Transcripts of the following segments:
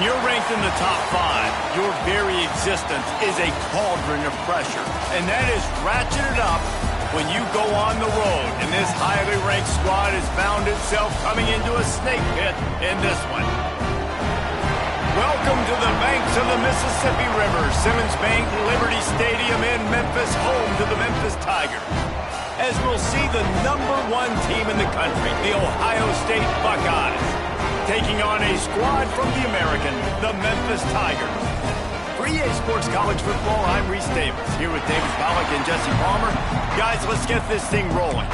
When you're ranked in the top 5, your very existence is a cauldron of pressure. And that is ratcheted up when you go on the road. And this highly ranked squad has found itself coming into a snake pit in this one. Welcome to the banks of the Mississippi River, Simmons Bank Liberty Stadium in Memphis, home to the Memphis Tigers. As we'll see the #1 team in the country, the Ohio State Buckeyes, taking on a squad from the American, the Memphis Tigers. For EA Sports College Football, I'm Reese Davis, here with Davis Pollock and Jesse Palmer. Guys, let's get this thing rolling.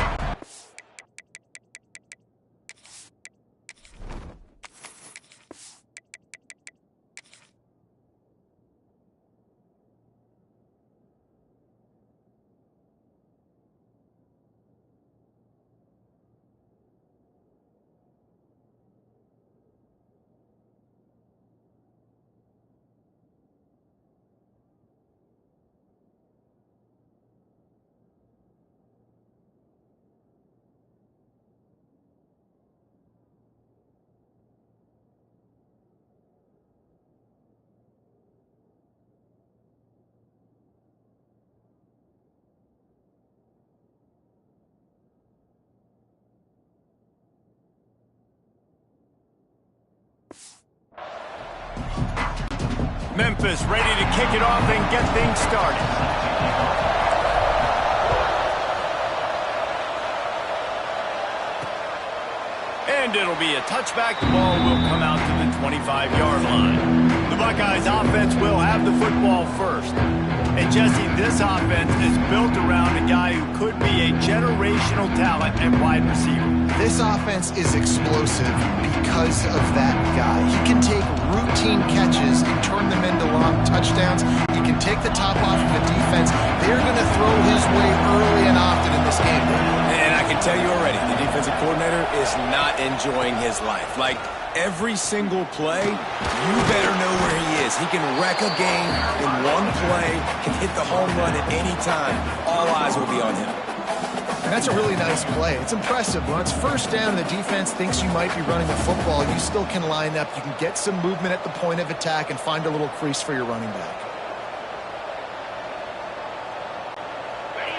Memphis ready to kick it off and get things started. And it'll be a touchback. The ball will come out to the 25-yard line. The Buckeyes offense will have the football first. And Jesse, this offense is built around a guy who could be a generational talent at wide receiver. This offense is explosive because of that guy. He can take routine catches and turn them into long touchdowns. He can take the top off of the defense. They're going to throw his way early and often in this game. And I can tell you already, the defensive coordinator is not enjoying his life. Like, every single play, you better know where he is. He can wreck a game in one play, can hit the home run at any time. All eyes will be on him. And that's a really nice play. It's impressive. When it's first down and the defense thinks you might be running the football, you still can line up. You can get some movement at the point of attack and find a little crease for your running back.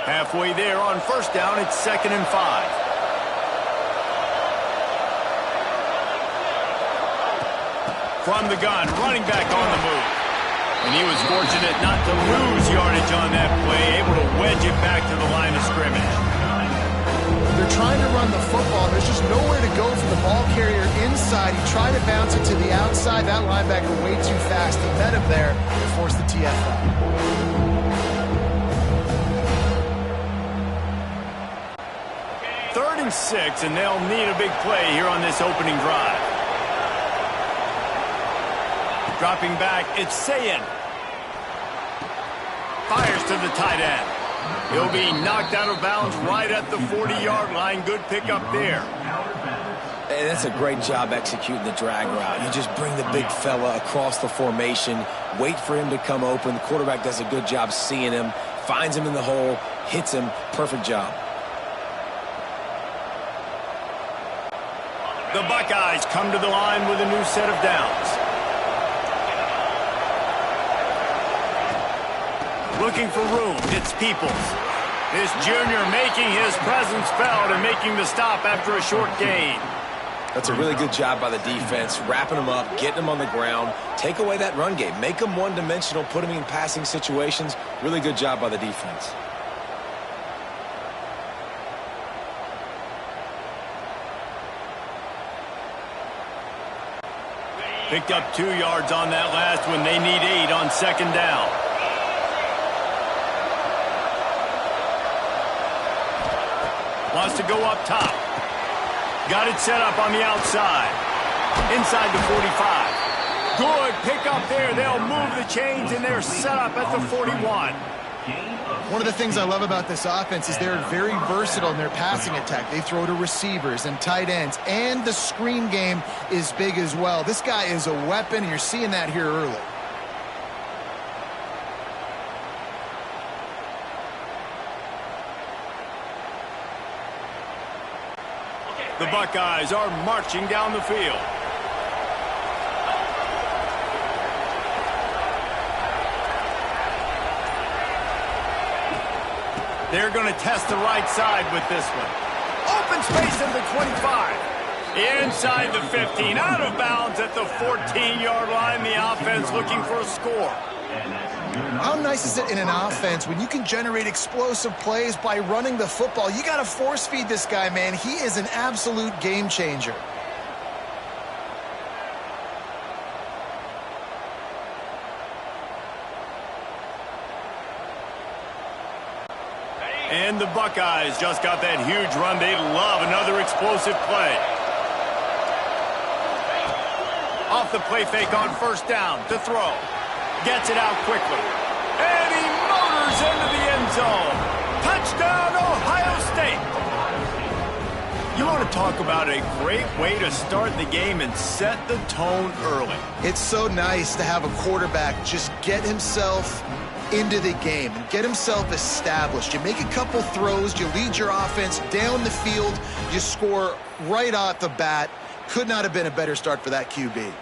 Halfway there on first down, it's 2nd and 5. From the gun, running back on the move. And he was fortunate not to lose yardage on that play, able to wedge it back to the line of scrimmage. They're trying to run the football. There's just nowhere to go for the ball carrier inside. He tried to bounce it to the outside. That linebacker way too fast. He met him there and forced the TFL. 3rd and 6, and they'll need a big play here on this opening drive. Dropping back, it's Sayin. Fires to the tight end. He'll be knocked out of bounds right at the 40-yard line. Good pickup there. Hey, that's a great job executing the drag route. You just bring the big fella across the formation, wait for him to come open. The quarterback does a good job seeing him, finds him in the hole, hits him. Perfect job. The Buckeyes come to the line with a new set of downs. Looking for room, it's Peoples. This junior making his presence felt and making the stop after a short gain. That's a really good job by the defense, wrapping them up, getting them on the ground. Take away that run game. Make them one-dimensional, put them in passing situations. Really good job by the defense. Picked up 2 yards on that last one. They need 8 on 2nd down. Wants to go up top. Got it set up on the outside. Inside the 45. Good pick up there. They'll move the chains, and they're set up at the 41. One of the things I love about this offense is they're very versatile in their passing attack. They throw to receivers and tight ends, and the screen game is big as well. This guy is a weapon, and you're seeing that here early. The Buckeyes are marching down the field. They're going to test the right side with this one. Open space in the 25. Inside the 15. Out of bounds at the 14-yard line. The offense looking for a score. How nice is it in an offense when you can generate explosive plays by running the football? You got to force feed this guy, man. He is an absolute game changer. And the Buckeyes just got that huge run. They love another explosive play. Off the play fake on first down to throw. Gets it out quickly. And he motors into the end zone. Touchdown, Ohio State. You want to talk about a great way to start the game and set the tone early. It's so nice to have a quarterback just get himself into the game and get himself established. You make a couple throws, you lead your offense down the field, you score right off the bat. Could not have been a better start for that QB.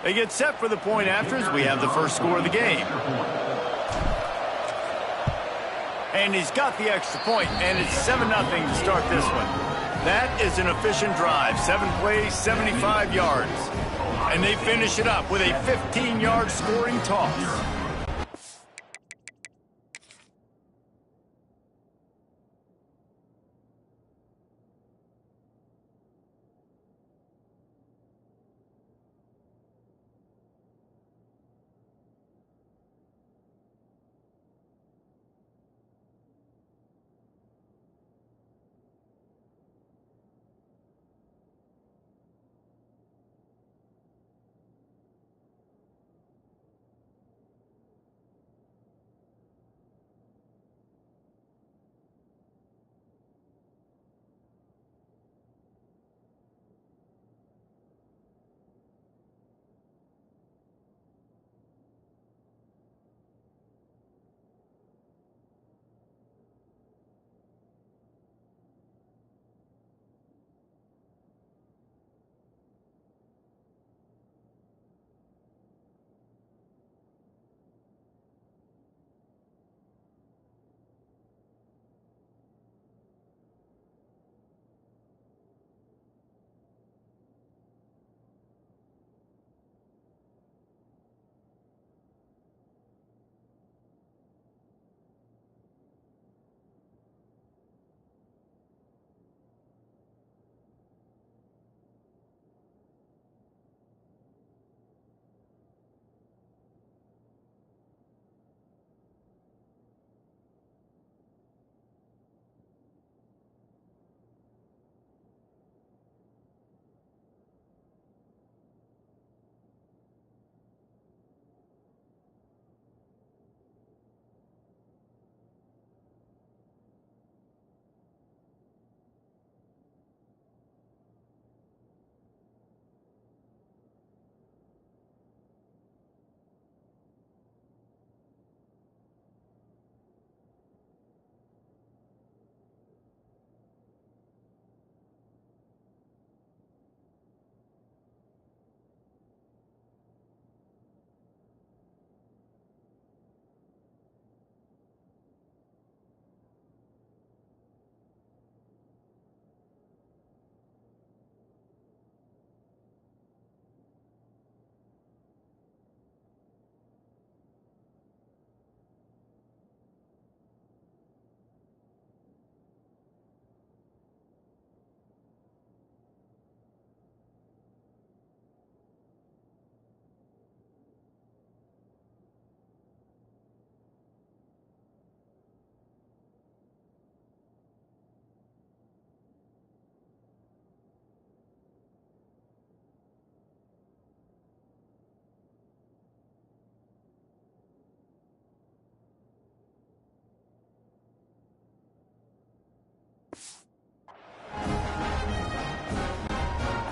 They get set for the point after as we have the first score of the game. And he's got the extra point, and it's 7-0 to start this one. That is an efficient drive. 7 plays, 75 yards. And they finish it up with a 15-yard scoring toss.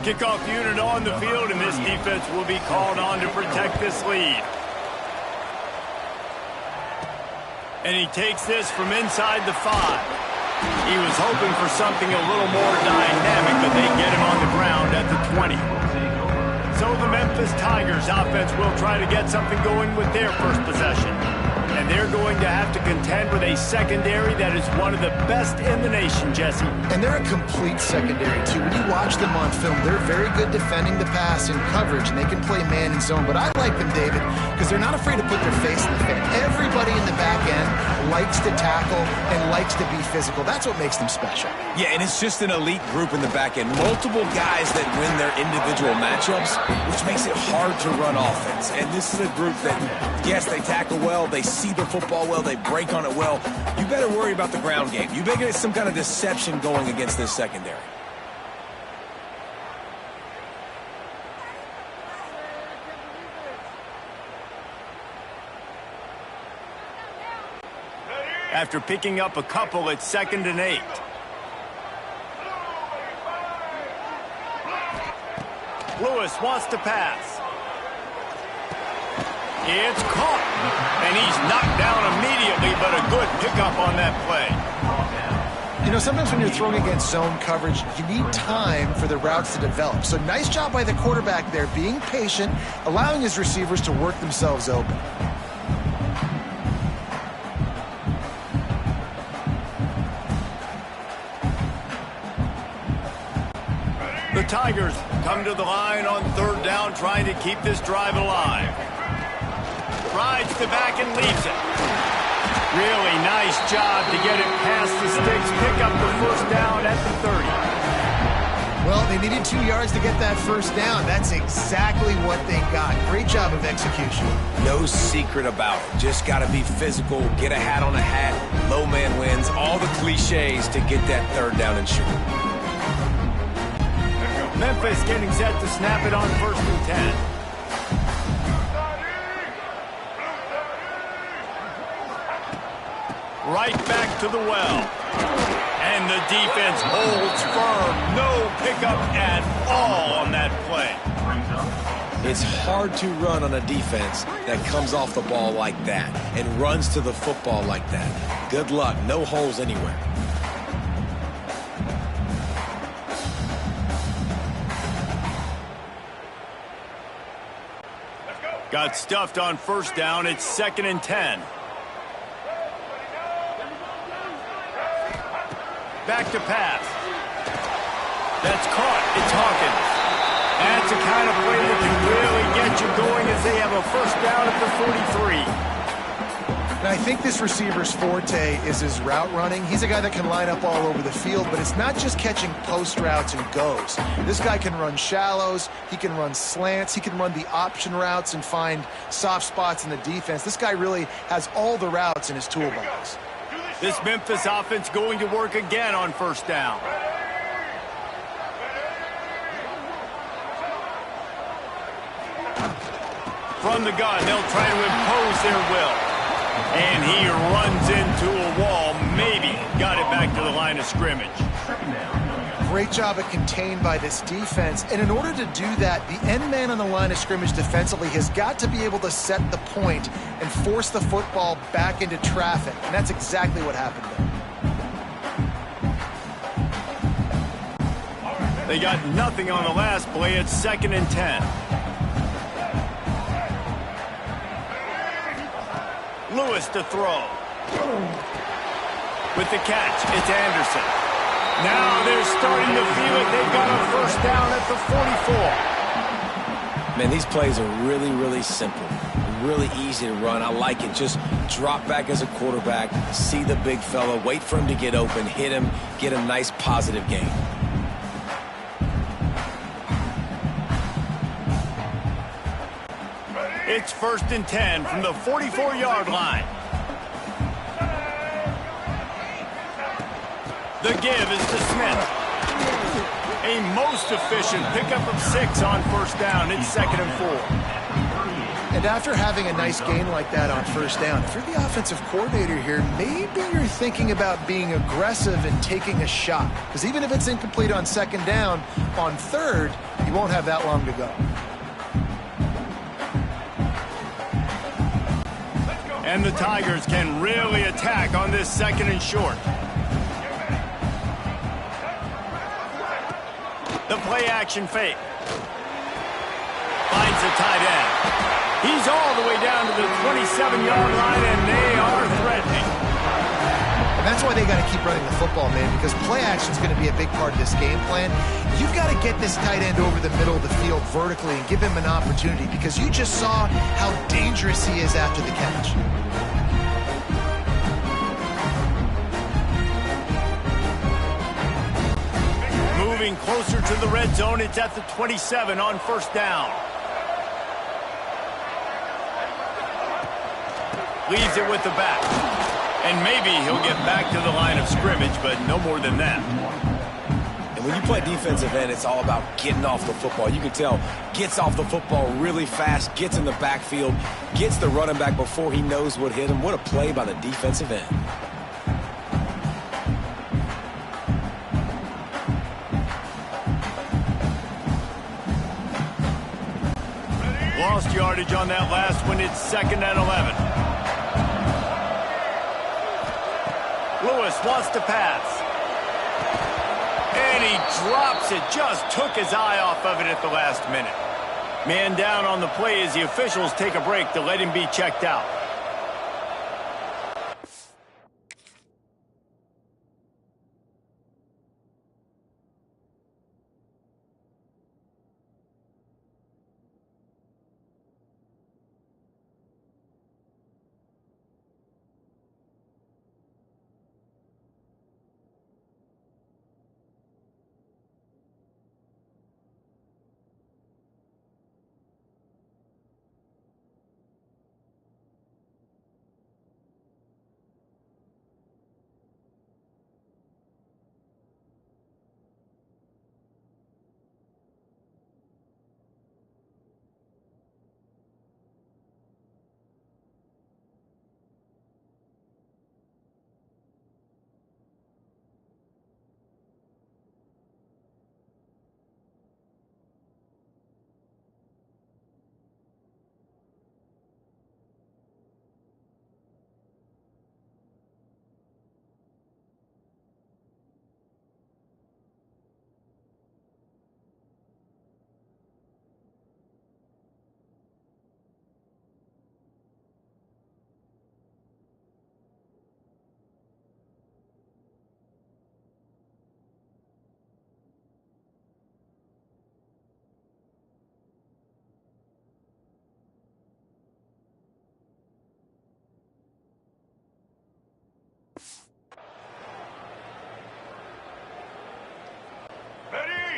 Kickoff unit on the field, and this defense will be called on to protect this lead. And he takes this from inside the 5. He was hoping for something a little more dynamic, but they get him on the ground at the 20. So the Memphis Tigers offense will try to get something going with their first possession. And they're going to have to contend with a secondary that is one of the best in the nation, Jesse. And they're a complete secondary, too. When you watch them on film, they're very good defending the pass in coverage, and they can play man and zone. But I like them, David, because they're not afraid to put their face in the fan. Everybody in the back end likes to tackle and likes to be physical. That's what makes them special. Yeah, and it's just an elite group in the back end. Multiple guys that win their individual matchups, which makes it hard to run offense. And this is a group that, yes, they tackle well, they see the football well, they break on it well. You better worry about the ground game. You better get some kind of deception going against this secondary. After picking up a couple, it's 2nd and 8. Lewis wants to pass. It's caught. And he's knocked down immediately, but a good pickup on that play. You know, sometimes when you're throwing against zone coverage, you need time for the routes to develop. So nice job by the quarterback there, being patient, allowing his receivers to work themselves open. The Tigers come to the line on 3rd down, trying to keep this drive alive. Rides the back and leaves it. Really nice job to get it past the sticks, pick up the first down at the 30. Well, they needed 2 yards to get that first down. That's exactly what they got. Great job of execution. No secret about it. Just got to be physical, get a hat on a hat, low man wins, all the cliches to get that 3rd down and short. Memphis getting set to snap it on 1st and 10. Right back to the well. And the defense holds firm. No pickup at all on that play. It's hard to run on a defense that comes off the ball like that and runs to the football like that. Good luck. No holes anywhere. Got stuffed on 1st down. It's 2nd and 10. Back to pass. That's caught. It's Hawkins. That's the kind of play that can really get you going as they have a 1st down at the 43. And I think this receiver's forte is his route running. He's a guy that can line up all over the field, but it's not just catching post routes and goes. This guy can run shallows, he can run slants, he can run the option routes and find soft spots in the defense. This guy really has all the routes in his toolbox. This Memphis offense going to work again on 1st down. From the gun, they'll try to impose their will. And he runs into a wall. Maybe got it back to the line of scrimmage. Great job of contained by this defense. And in order to do that, the end man on the line of scrimmage defensively has got to be able to set the point and force the football back into traffic. And that's exactly what happened there. They got nothing on the last play. It's 2nd and 10. Lewis to throw. With the catch, it's Anderson. Now they're starting to feel it. They've got a 1st down at the 44. Man, these plays are really, really simple. Really easy to run. I like it. Just drop back as a quarterback, see the big fella, wait for him to get open, hit him, get a nice positive gain. It's 1st and 10 from the 44-yard line. The give is to Smith. A most efficient pickup of 6 on 1st down. It's 2nd and 4. And after having a nice gain like that on 1st down, if you're the offensive coordinator here, maybe you're thinking about being aggressive and taking a shot. Because even if it's incomplete on 2nd down, on 3rd, you won't have that long to go. And the Tigers can really attack on this 2nd and short. The play action fake. Finds the tight end. He's all the way down to the 27-yard line, and they are threatening. And that's why they got to keep running the football, man, because play action is going to be a big part of this game plan. You've got to get this tight end over the middle of the field vertically and give him an opportunity, because you just saw how dangerous he is after the catch. Moving closer to the red zone, it's at the 27 on 1st down. Leaves it with the back. And maybe he'll get back to the line of scrimmage, but no more than that. And when you play defensive end, it's all about getting off the football. You can tell, gets off the football really fast, gets in the backfield, gets the running back before he knows what hit him. What a play by the defensive end. Lost yardage on that last one. It's 2nd and 11. Lewis wants to pass. And he drops it. Just took his eye off of it at the last minute. Man down on the play as the officials take a break to let him be checked out.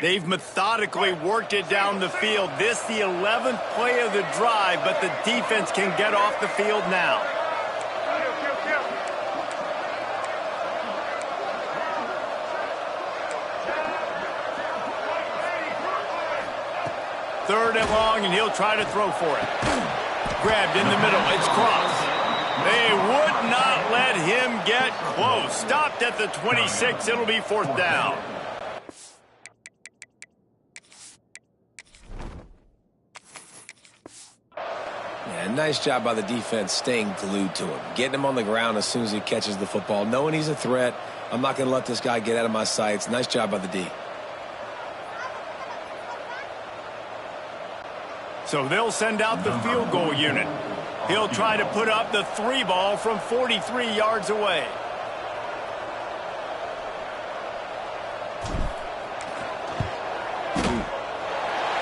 They've methodically worked it down the field. This the 11th play of the drive, but the defense can get off the field now. Third and long, and he'll try to throw for it. Grabbed in the middle. It's crossed. They would not let him get close. Stopped at the 26. It'll be 4th down. Nice job by the defense staying glued to him, getting him on the ground as soon as he catches the football, knowing he's a threat. I'm not going to let this guy get out of my sights. Nice job by the D. So they'll send out the field goal unit. He'll try to put up the 3 ball from 43 yards away.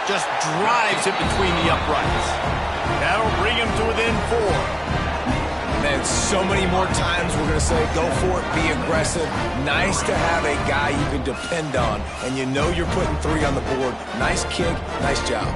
Just drives it between the uprights. That'll bring him to within 4. Man, so many more times we're going to say, go for it, be aggressive. Nice to have a guy you can depend on, and you know you're putting 3 on the board. Nice kick, nice job.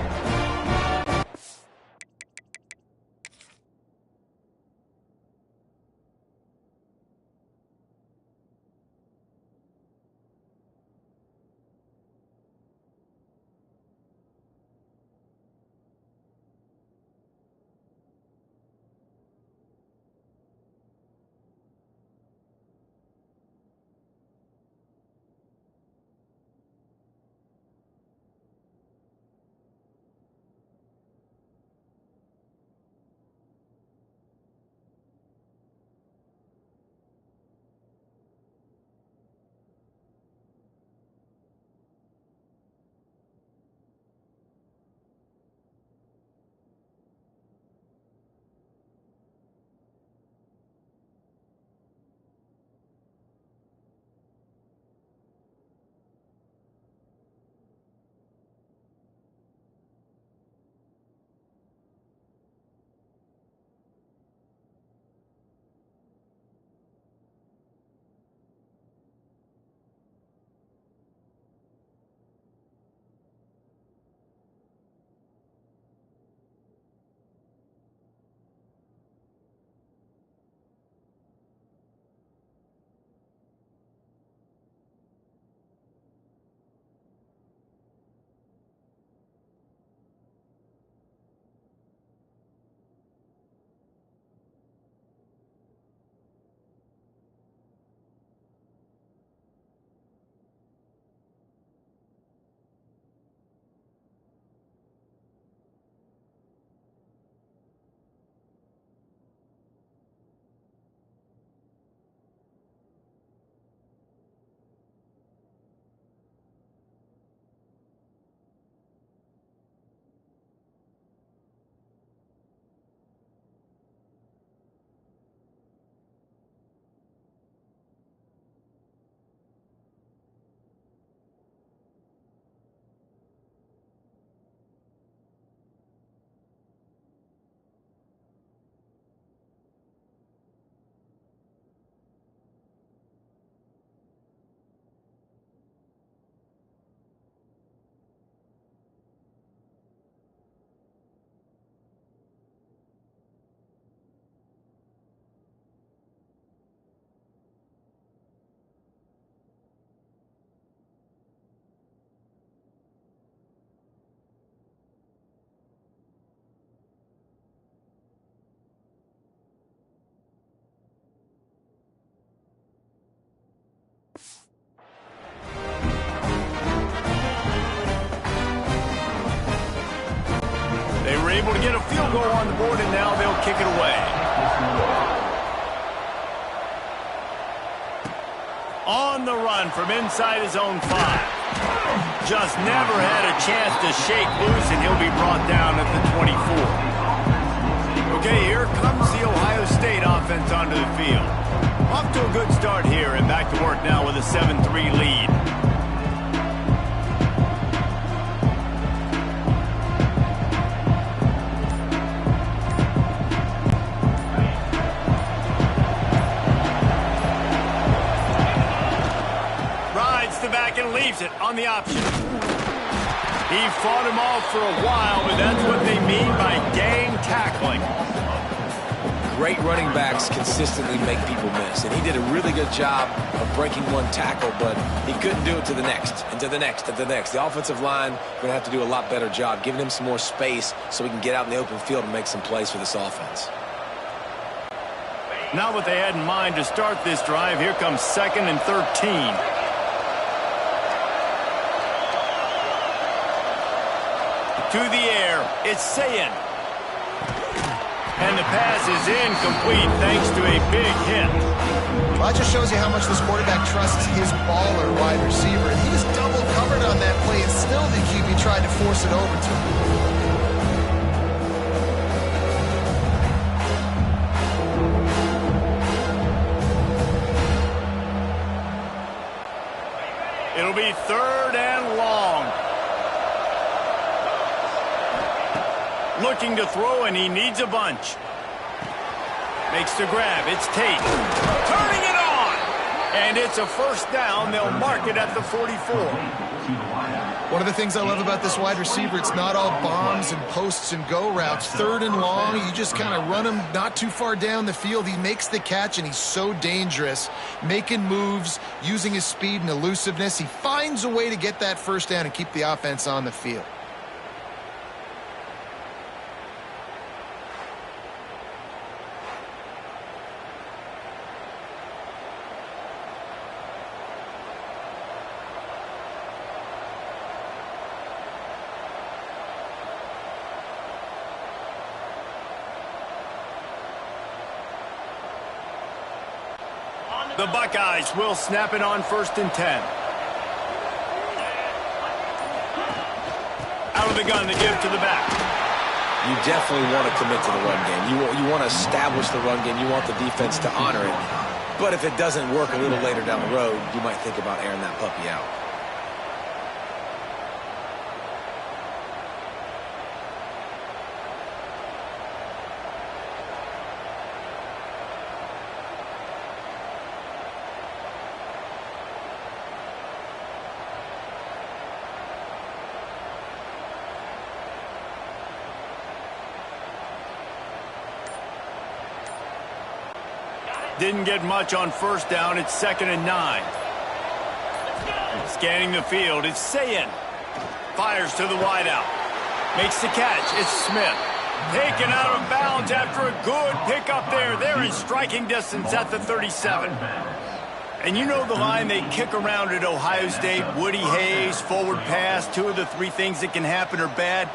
They were able to get a field goal on the board, and now they'll kick it away. On the run from inside his own 5. Just never had a chance to shake loose, and he'll be brought down at the 24. Okay, here comes the Ohio State offense onto the field. Off to a good start here, and back to work now with a 7-3 lead. And leaves it on the option. He fought him off for a while, but that's what they mean by gang tackling. Great running backs consistently make people miss, and he did a really good job of breaking one tackle, but he couldn't do it to the next, and to the next, and to the next. The offensive line going to have to do a lot better job, giving him some more space so he can get out in the open field and make some plays for this offense. Not what they had in mind to start this drive. Here comes 2nd and 13. To the air, it's Sayin. And the pass is incomplete thanks to a big hit. Well, that just shows you how much this quarterback trusts his baller wide receiver. And he was double covered on that play, and still the QB tried to force it over to him. It'll be 3rd and long. Looking to throw, and he needs a bunch. Makes the grab. It's Tate. Turning it on! And it's a 1st down. They'll mark it at the 44. One of the things I love about this wide receiver, it's not all bombs and posts and go routes. 3rd and long, you just kind of run him not too far down the field. He makes the catch, and he's so dangerous. Making moves, using his speed and elusiveness. He finds a way to get that 1st down and keep the offense on the field. The Buckeyes will snap it on 1st and 10. Out of the gun to give to the back. You definitely want to commit to the run game. You want to establish the run game. You want the defense to honor it. But if it doesn't work a little later down the road, you might think about airing that puppy out. Didn't get much on 1st down. It's 2nd and 9. Scanning the field. It's Sayin. Fires to the wideout. Makes the catch. It's Smith. Taken out of bounds after a good pickup there. They're in striking distance at the 37. And you know the line they kick around at Ohio State. Woody Hayes, forward pass. 2 of the 3 things that can happen are bad.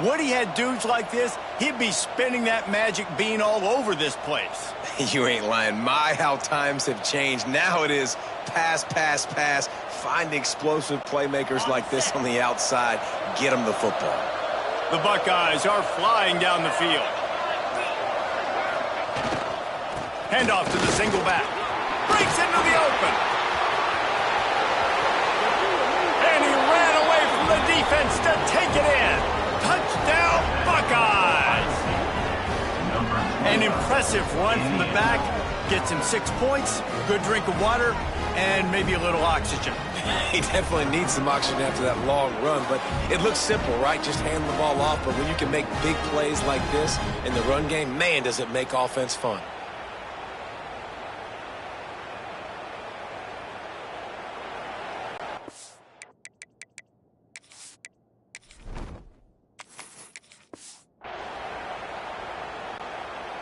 Woody had dudes like this, he'd be spinning that magic bean all over this place. You ain't lying. My, how times have changed. Now it is pass, pass, pass. Find explosive playmakers like this on the outside. Get them the football. The Buckeyes are flying down the field. Handoff to the single back. Breaks into the open. And he ran away from the defense to take it in. Touchdown, Buckeyes! An impressive run from the back. Gets him 6 points, good drink of water, and maybe a little oxygen. He definitely needs some oxygen after that long run, but it looks simple, right? Just hand the ball off, but when you can make big plays like this in the run game, man, does it make offense fun.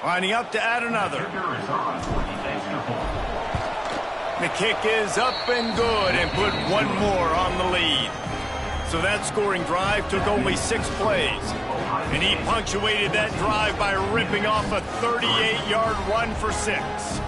Lining up to add another. The kick is up and good and put one more on the lead. So that scoring drive took only 6 plays. And he punctuated that drive by ripping off a 38-yard run for 6.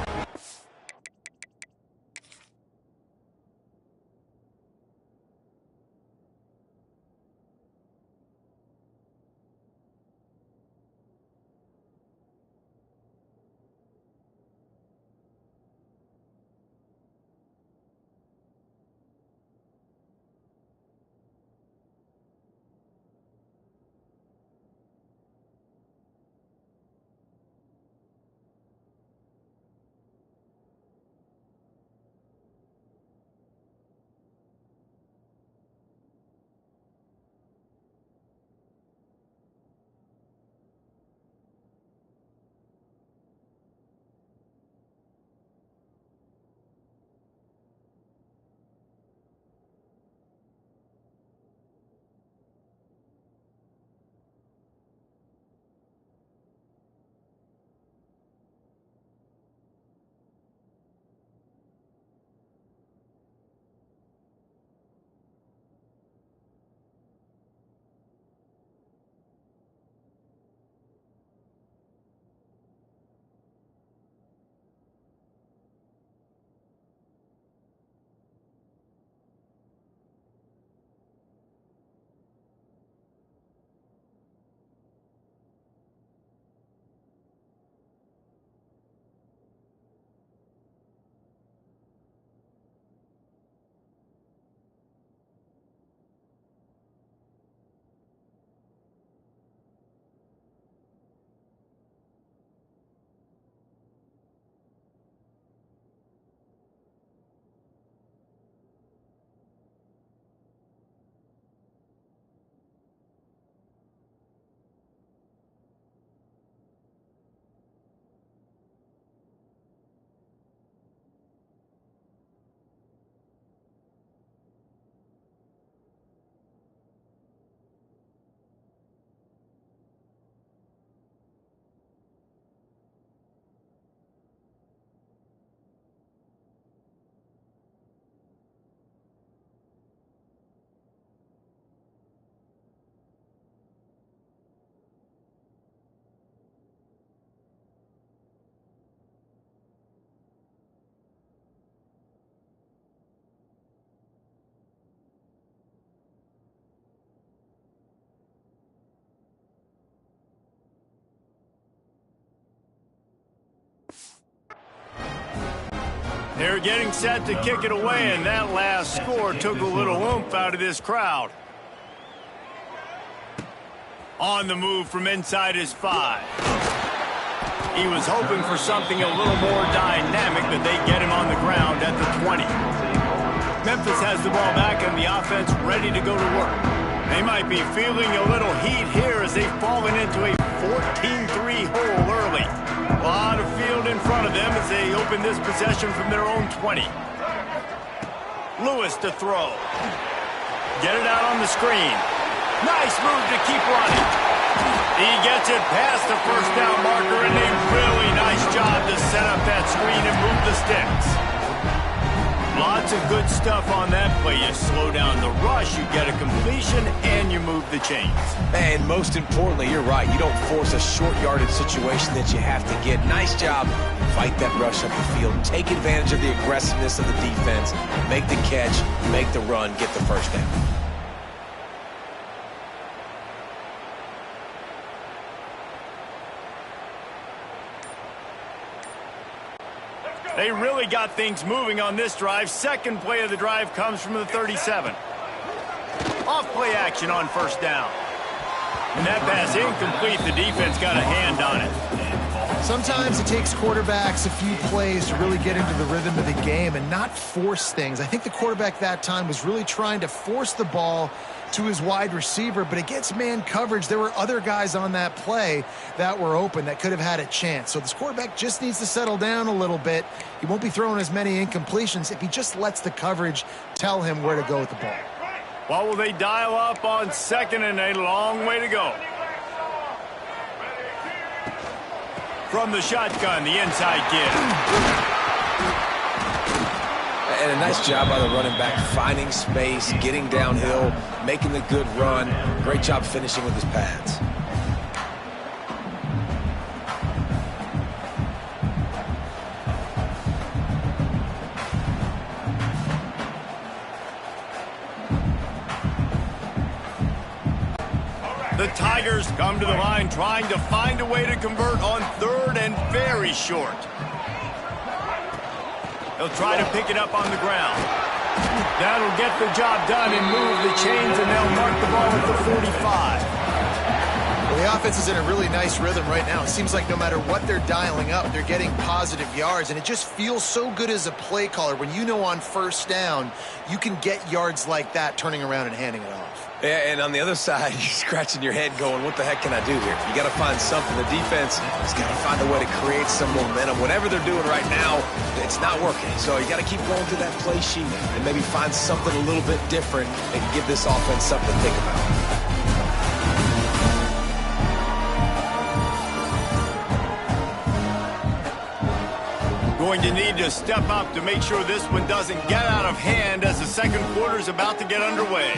They're getting set to kick it away, and that last score took a little oomph out of this crowd. On the move from inside his 5. He was hoping for something a little more dynamic, but they get him on the ground at the 20. Memphis has the ball back and the offense ready to go to work. They might be feeling a little heat here as they've fallen into a 14-3 hole early. A lot of field in front of them as they open this possession from their own 20. Lewis to throw. Get it out on the screen. Nice move to keep running. He gets it past the first down marker, and a really nice job to set up that screen and move the sticks. Lots of good stuff on that play. You slow down the rush, you get a completion, and you move the chains. And most importantly, you're right. You don't force a short yardage situation that you have to get. Nice job. Fight that rush up the field. Take advantage of the aggressiveness of the defense. Make the catch, make the run, get the first down. They really got things moving on this drive. Second play of the drive comes from the 37. Off play action on first down. And that pass incomplete. The defense got a hand on it. Sometimes it takes quarterbacks a few plays to really get into the rhythm of the game and not force things. I think the quarterback that time was really trying to force the ball to his wide receiver, but against man coverage, there were other guys on that play that were open that could have had a chance. So this quarterback just needs to settle down a little bit. He won't be throwing as many incompletions if he just lets the coverage tell him where to go with the ball. Well, will they dial up on second and a long way to go? From the shotgun, the inside kid. And a nice job by the running back, finding space, getting downhill, making the good run. Great job finishing with his pads. The Tigers come to the line trying to find a way to convert on third and very short. He'll try to pick it up on the ground. That'll get the job done and move the chains, and they'll mark the ball at the 45. Well, the offense is in a really nice rhythm right now. It seems like no matter what they're dialing up, they're getting positive yards, and it just feels so good as a play caller when you know on first down you can get yards like that turning around and handing it off. Yeah, and on the other side, you're scratching your head going, what the heck can I do here? You got to find something. The defense has got to find a way to create some momentum. Whatever they're doing right now, it's not working. So you got to keep going through that play sheet and maybe find something a little bit different that can give this offense something to think about. Going to need to step up to make sure this one doesn't get out of hand as the second quarter is about to get underway.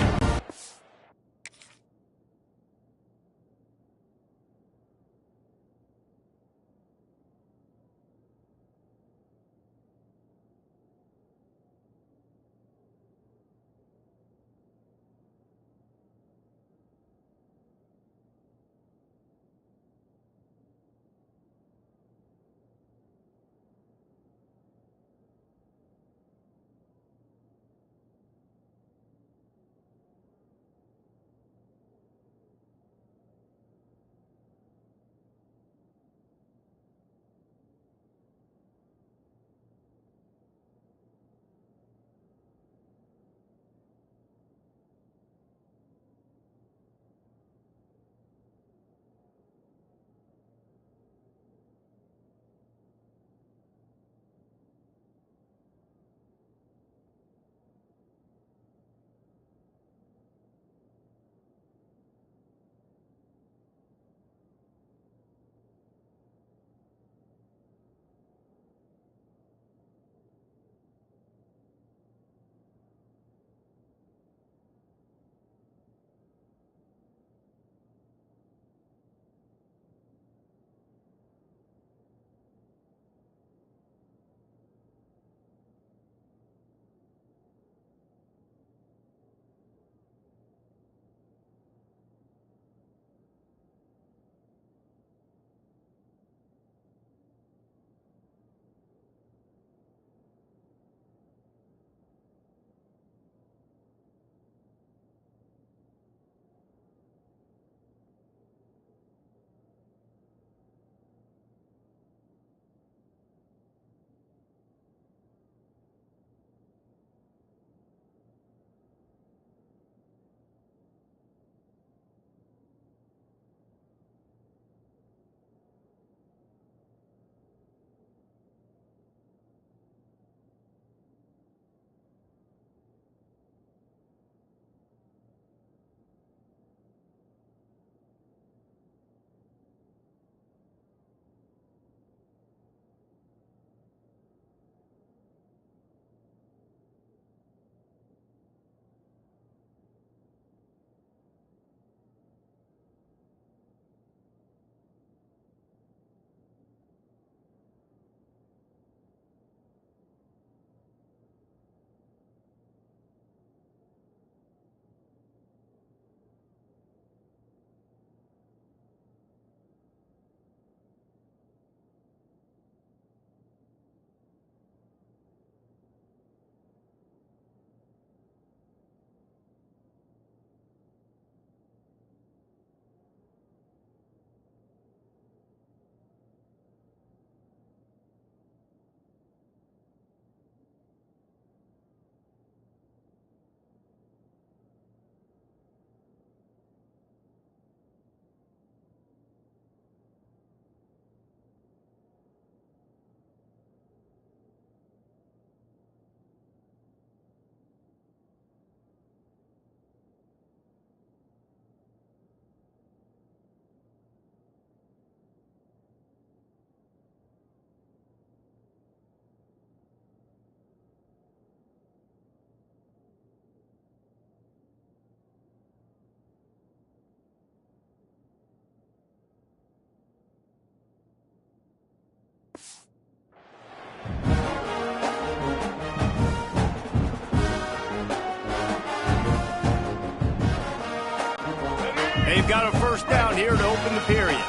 They've got a first down here to open the period.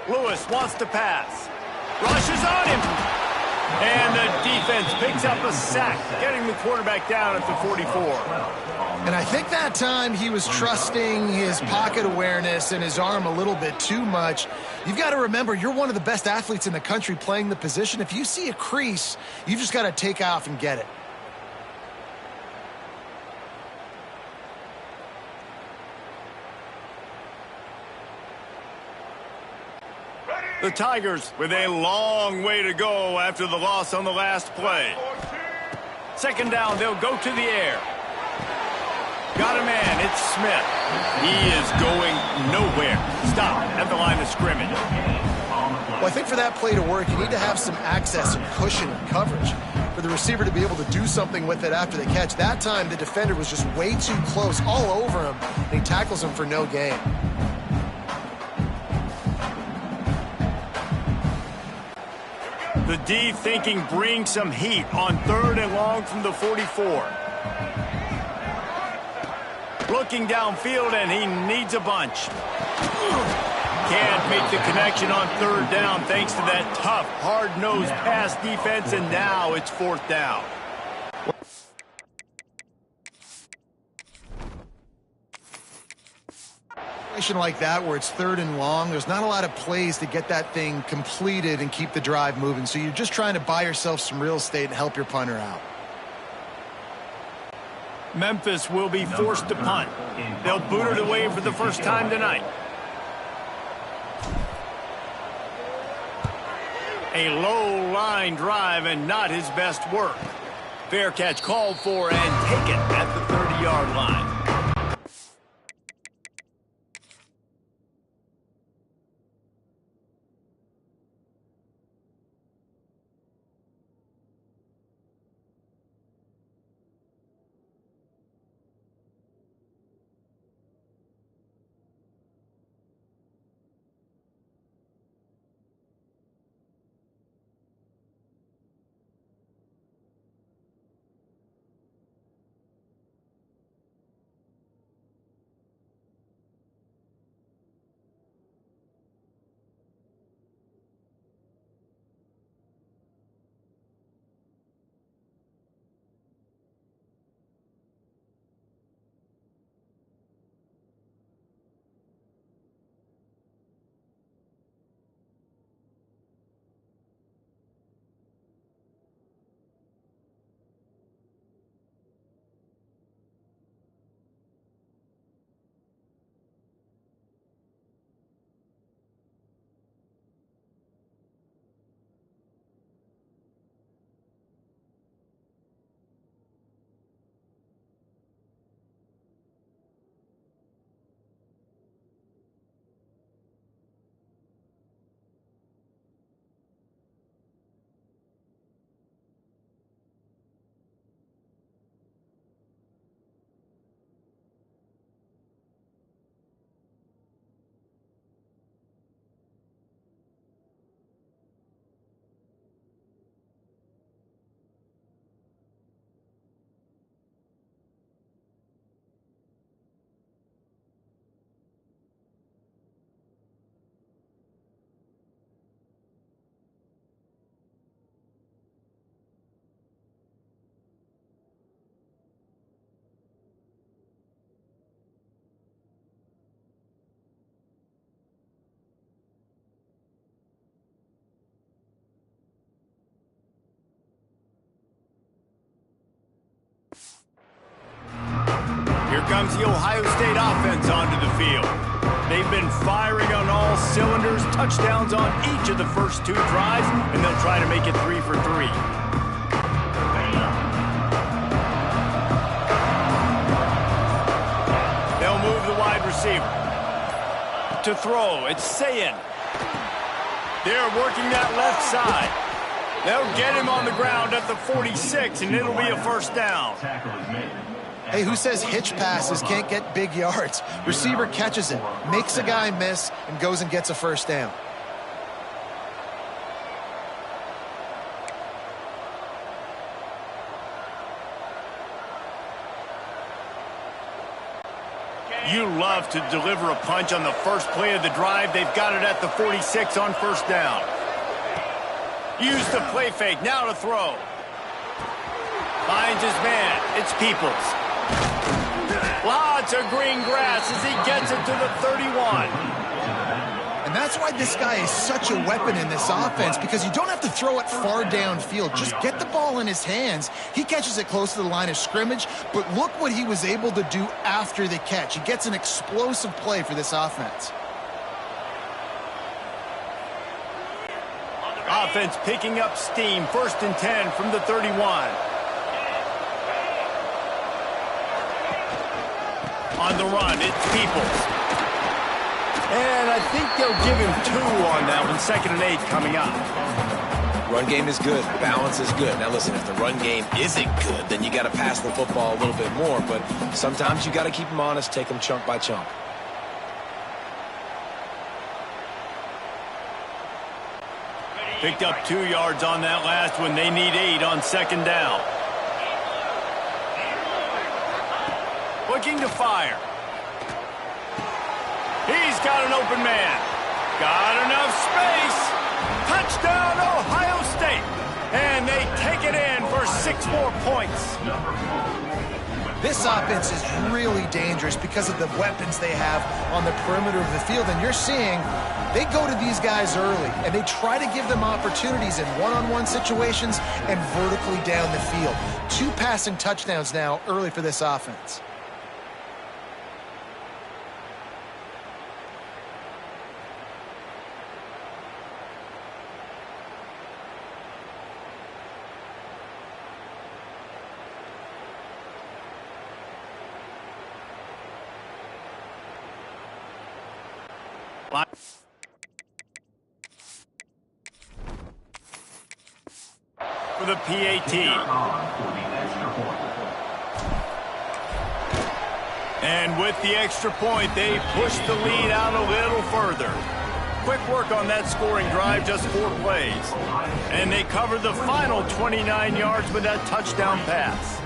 Lewis wants to pass. Rushes on him. And the defense picks up a sack, getting the quarterback down at the 44. And I think that time he was trusting his pocket awareness and his arm a little bit too much. You've got to remember, you're one of the best athletes in the country playing the position. If you see a crease, you've just got to take off and get it. The Tigers with a long way to go after the loss on the last play. Second down, they'll go to the air. Got a man, it's Smith. He is going nowhere. Stop at the line of scrimmage. Well, I think for that play to work, you need to have some access and cushion and coverage for the receiver to be able to do something with it after the catch. That time, the defender was just way too close, all over him, and he tackles him for no gain. The D thinking bring some heat on 3rd and long from the 44. Looking downfield, and he needs a bunch. Can't make the connection on 3rd down thanks to that tough, hard-nosed pass defense, and now it's 4th down. Like that where it's 3rd and long, there's not a lot of plays to get that thing completed and keep the drive moving, so you're just trying to buy yourself some real estate and help your punter out. Memphis will be forced to punt. They'll boot it away for the first time tonight. A low line drive and not his best work. Fair catch called for and taken at the 30-yard line. Here comes the Ohio State offense onto the field. They've been firing on all cylinders, touchdowns on each of the first 2 drives, and they'll try to make it 3 for 3. They'll move the wide receiver. To throw, it's Sayin. They're working that left side. They'll get him on the ground at the 46, and it'll be a first down. Hey, who says hitch passes can't get big yards? Receiver catches it, makes a guy miss, and goes and gets a first down. You love to deliver a punch on the first play of the drive. They've got it at the 46 on first down. Use the play fake. Now to throw. Finds his man. It's Peoples. Lots of green grass as he gets it to the 31. And that's why this guy is such a weapon in this offense, because you don't have to throw it far downfield. Just get the ball in his hands. He catches it close to the line of scrimmage, but look what he was able to do after the catch. He gets an explosive play for this offense. Offense picking up steam. 1st and 10 from the 31. On the run, it's Peoples. And I think they'll give him 2 on that one. 2nd and 8 coming up. Run game is good. Balance is good. Now listen, if the run game isn't good, then you got to pass the football a little bit more. But sometimes you got to keep them honest, take them chunk by chunk. Picked up 2 yards on that last one. They need 8 on 2nd down. Looking to fire. He's got an open man. Got enough space. Touchdown, Ohio State. And they take it in for 6 more points. This offense is really dangerous because of the weapons they have on the perimeter of the field. And you're seeing they go to these guys early, and they try to give them opportunities in one-on-one situations and vertically down the field. 2 passing touchdowns now early for this offense. For the PAT. And with the extra point, they push the lead out a little further. Quick work on that scoring drive, just 4 plays. And they cover the final 29 yards with that touchdown pass.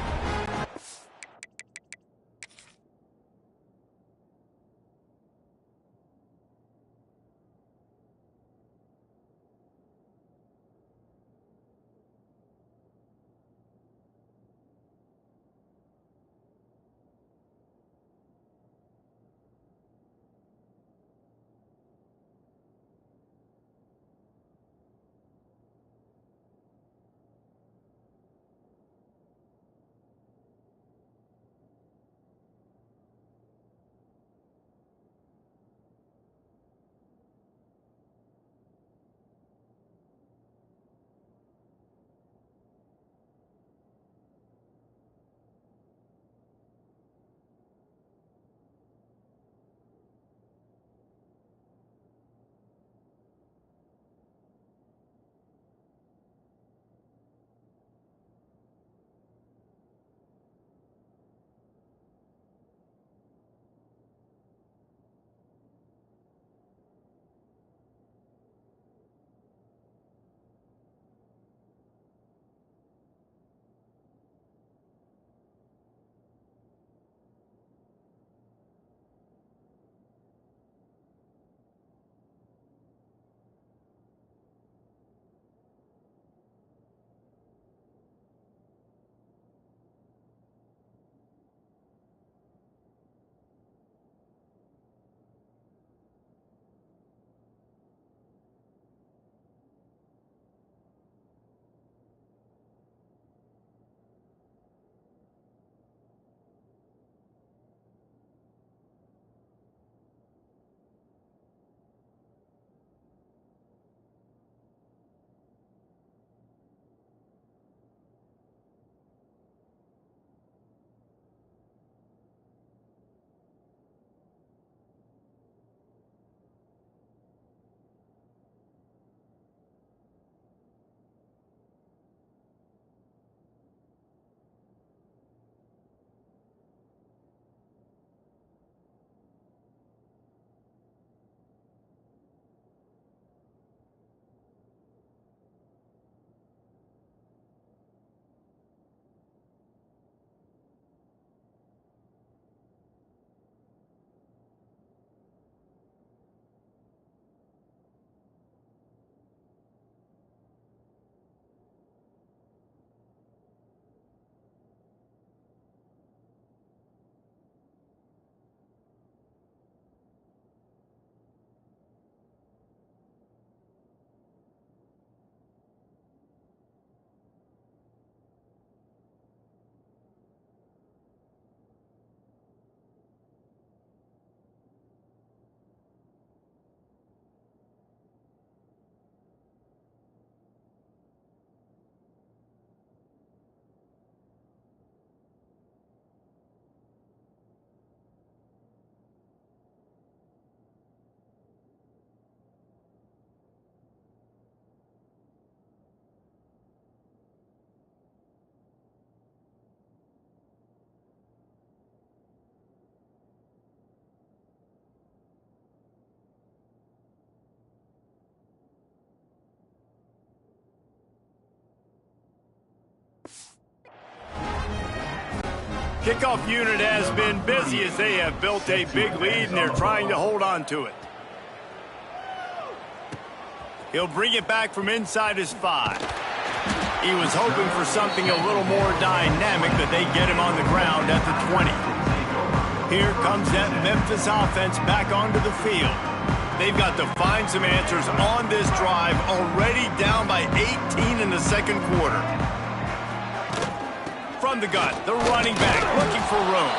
Kickoff unit has been busy as they have built a big lead and they're trying to hold on to it. He'll bring it back from inside his 5. He was hoping for something a little more dynamic, but they get him on the ground at the 20. Here comes that Memphis offense back onto the field. They've got to find some answers on this drive, already down by 18 in the second quarter. From the gun, the running back looking for room.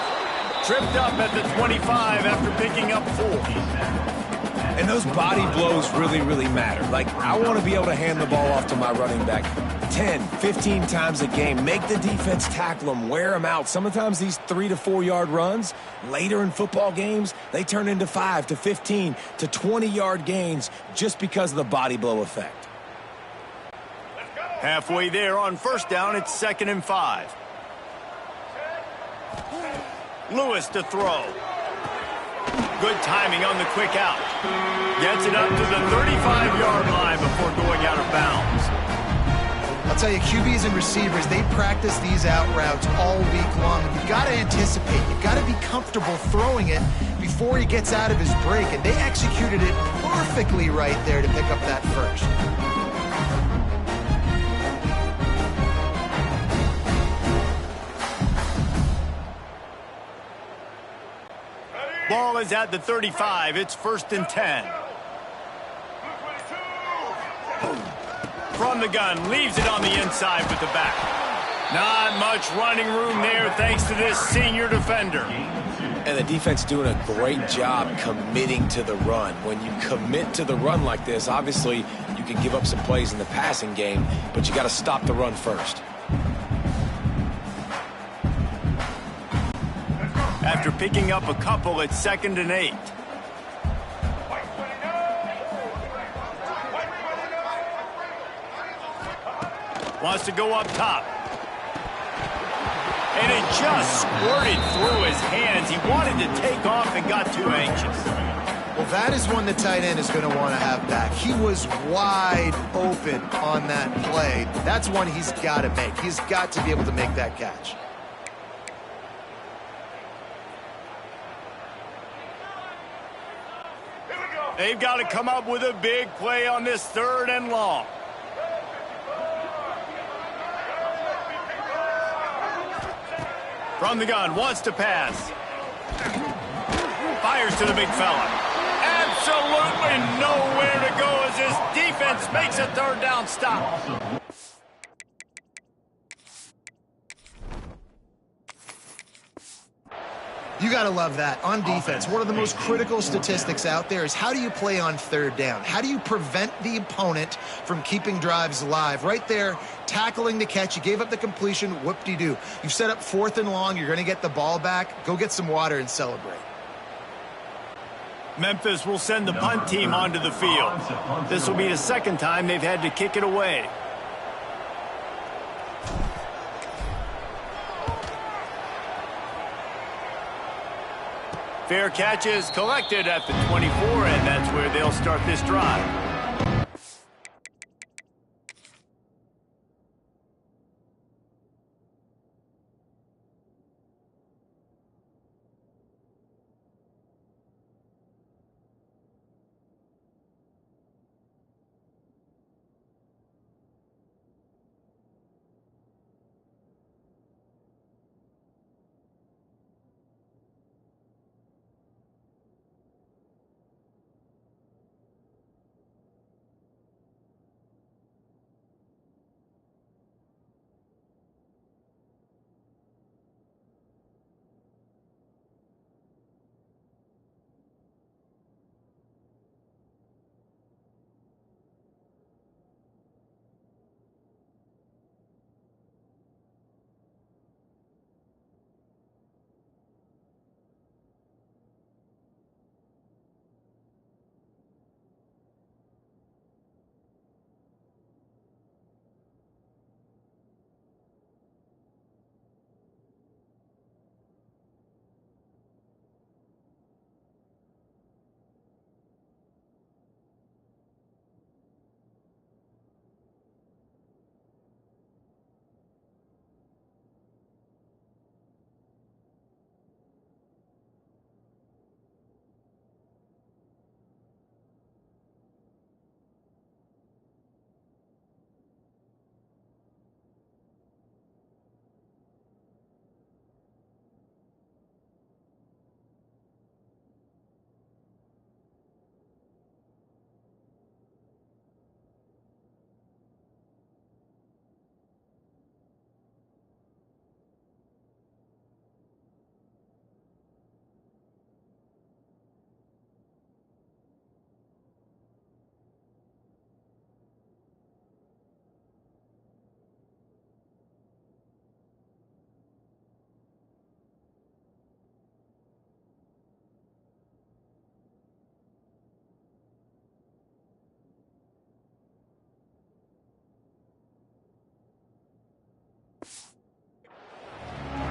Tripped up at the 25 after picking up 4. And those body blows really, really matter. Like, I want to be able to hand the ball off to my running back 10, 15 times a game. Make the defense tackle them, wear them out. Sometimes these 3 to 4 yard runs, later in football games, they turn into 5 to 15 to 20 yard gains just because of the body blow effect. Halfway there on first down, it's 2nd and 5. Lewis to throw. Good timing on the quick out. Gets it up to the 35-yard line before going out of bounds. I'll tell you, QBs and receivers, they practice these out routes all week long. You've got to anticipate. You've got to be comfortable throwing it before he gets out of his break. And they executed it perfectly right there to pick up that first. Ball is at the 35. It's 1st and 10. From the gun, leaves it on the inside with the back. Not much running room there thanks to this senior defender. And the defense doing a great job committing to the run. When you commit to the run like this, obviously you can give up some plays in the passing game, but you got to stop the run first. After picking up a couple, it's 2nd and 8. Wants to go up top. And it just squirted through his hands. He wanted to take off and got too anxious. Well, that is one the tight end is going to want to have back. He was wide open on that play. That's one he's got to make. He's got to be able to make that catch. They've got to come up with a big play on this 3rd and long. From the gun, wants to pass. Fires to the big fella. Absolutely nowhere to go as his defense makes a 3rd down stop. You got to love that. On defense, one of the most critical statistics out there is how do you play on 3rd down? How do you prevent the opponent from keeping drives alive? Right there, tackling the catch. You gave up the completion. Whoop-de-doo. You've set up 4th and long. You're going to get the ball back. Go get some water and celebrate. Memphis will send the punt team onto the field. This will be the 2nd time they've had to kick it away. Fair catch is collected at the 24, and that's where they'll start this drive.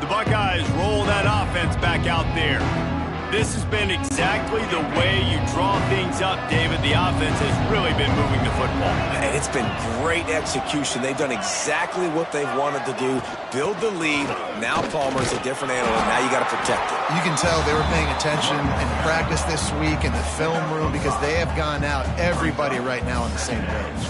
Buckeyes roll that offense back out there. This has been exactly the way you draw things up, David. The offense has really been moving the football. And it's been great execution. They've done exactly what they've wanted to do. Build the lead. Now Palmer's a different animal. Now you got to protect it. You can tell they were paying attention in practice this week in the film room because they have gone out, everybody right now on the same page.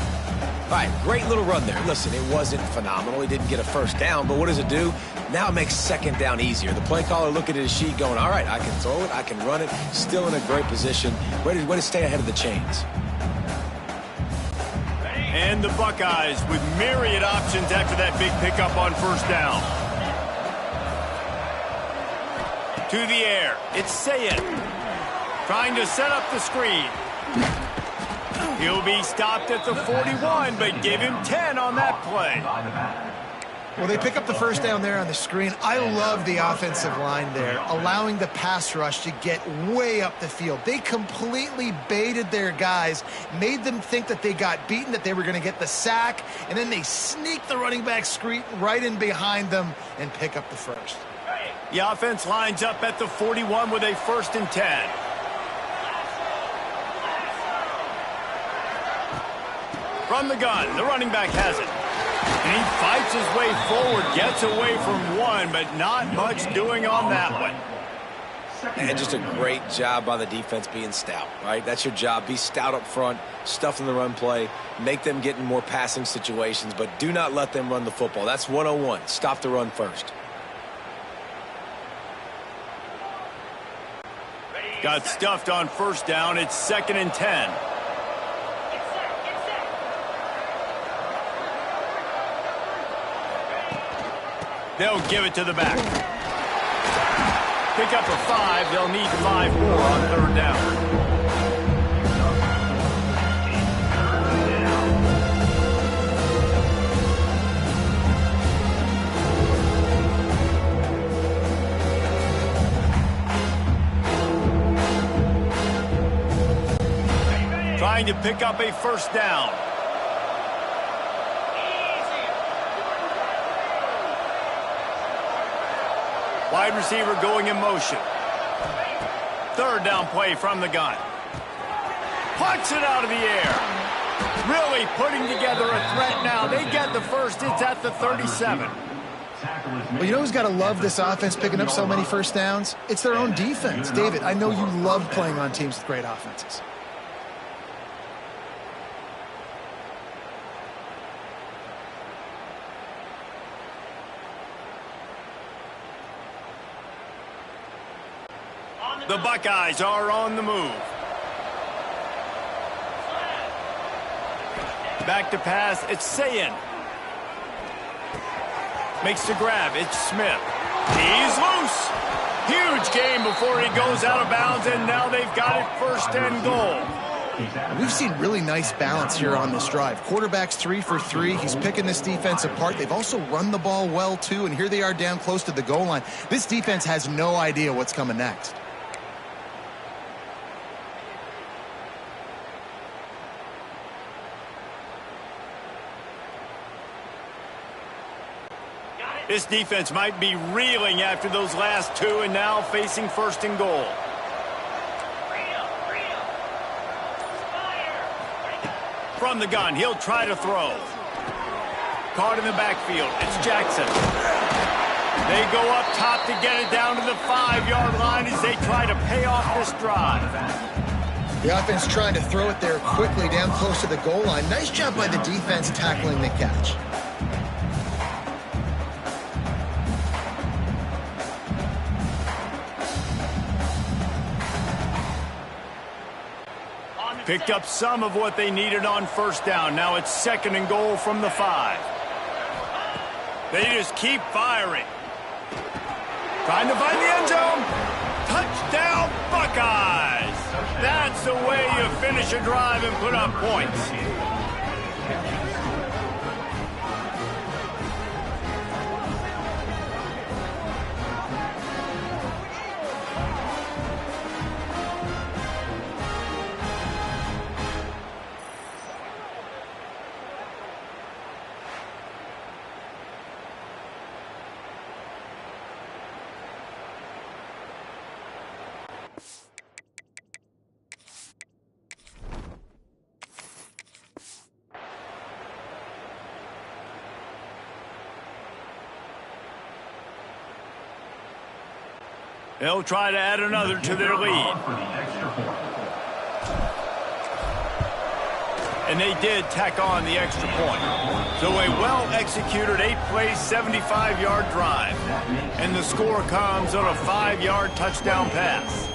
All right, great little run there. Listen, it wasn't phenomenal. He didn't get a first down, but what does it do? Now it makes second down easier. The play caller looking at his sheet going, all right, I can throw it, I can run it, still in a great position, ready to stay ahead of the chains. And the Buckeyes with myriad options after that big pickup on first down. To the air, it's Sayed. Trying to set up the screen. He'll be stopped at the 41, but give him 10 on that play. Well, they pick up the first down there on the screen. I love the offensive line there, allowing the pass rush to get way up the field. They completely baited their guys, made them think that they got beaten, that they were going to get the sack, and then they sneak the running back screen right in behind them and pick up the first. The offense lines up at the 41 with a 1st and 10. From the gun, the running back has it. And he fights his way forward, gets away from one, but not much doing on that one. And just a great job by the defense being stout, right? That's your job. Be stout up front, stuff in the run play, make them get in more passing situations, but do not let them run the football. That's 101. Stop the run first. Got stuffed on first down. It's 2nd and 10. They'll give it to the back. Pick up a 5. They'll need 5 more on 3rd down. Trying to pick up a 1st down. Wide receiver going in motion. 3rd down play from the gun. Punts it out of the air. Really putting together a threat now. They get the first. It's at the 37. Well, you know who's got to love this offense picking up so many first downs? It's their own defense. David, I know you love playing on teams with great offenses. The Buckeyes are on the move. Back to pass, it's Sayin. Makes the grab, it's Smith. He's loose. Huge game before he goes out of bounds, and now they've got it 1st and goal. We've seen really nice balance here on this drive. Quarterback's 3 for 3. He's picking this defense apart. They've also run the ball well, too, and here they are down close to the goal line. This defense has no idea what's coming next. This defense might be reeling after those last 2 and now facing 1st and goal. From the gun, he'll try to throw. Caught in the backfield, it's Jackson. They go up top to get it down to the 5-yard line as they try to pay off this drive. The offense trying to throw it there quickly down close to the goal line. Nice job by the defense tackling the catch. Picked up some of what they needed on 1st down. Now it's 2nd and goal from the 5. They just keep firing. Trying to find the end zone. Touchdown, Buckeyes. That's the way you finish a drive and put up points. They'll try to add another to their lead. And they did tack on the extra point. So a well-executed 8-play, 75-yard drive. And the score comes on a 5-yard touchdown pass.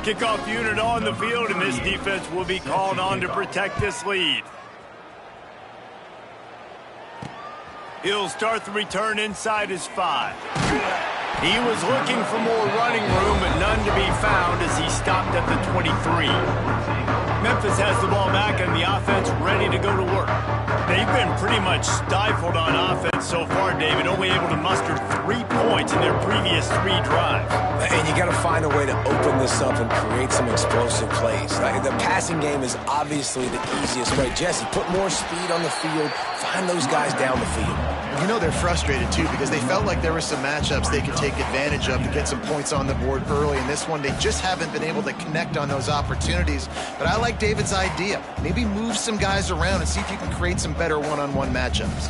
Kickoff unit on the field, and this defense will be called on to protect this lead. He'll start the return inside his 5. He was looking for more running room, but none to be found as he stopped at the 23. Memphis has the ball back and the offense ready to go to work. They've been pretty much stifled on offense so far, David, only able to muster 3 points in their previous 3 drives. And you got to find a way to open this up and create some explosive plays. Like, the passing game is obviously the easiest way. Jesse, put more speed on the field, find those guys down the field. You know they're frustrated, too, because they felt like there were some matchups they could take advantage of to get some points on the board early. In this one, they just haven't been able to connect on those opportunities. But I like David's idea. Maybe move some guys around and see if you can create some better one-on-one matchups.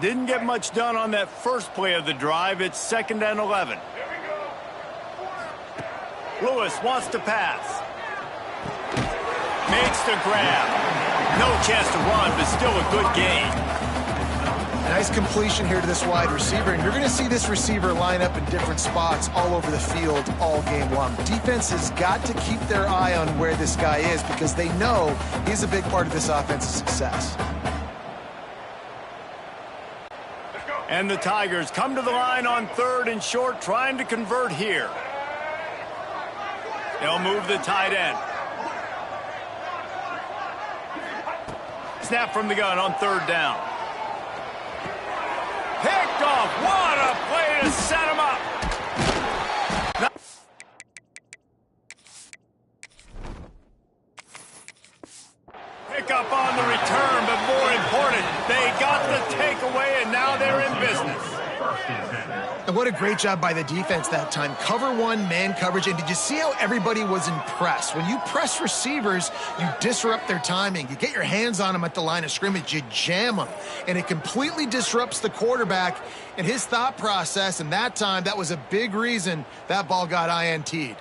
Didn't get much done on that first play of the drive. It's 2nd and 11. Lewis wants to pass. Makes the grab. No chance to run, but still a good gain. Nice completion here to this wide receiver, and you're going to see this receiver line up in different spots all over the field all game long. Defense has got to keep their eye on where this guy is because they know he's a big part of this offense's success. And the Tigers come to the line on 3rd and short, trying to convert here. They'll move the tight end. Snap from the gun on third down. Picked off. What a play to set him up. Pick up on the return, but more important, they got the takeaway, and now they're in business. And what a great job by the defense that time. Cover one, man coverage. And did you see how everybody was impressed? When you press receivers, you disrupt their timing. You get your hands on them at the line of scrimmage. You jam them. And it completely disrupts the quarterback and his thought process. And that time, that was a big reason that ball got INT'd.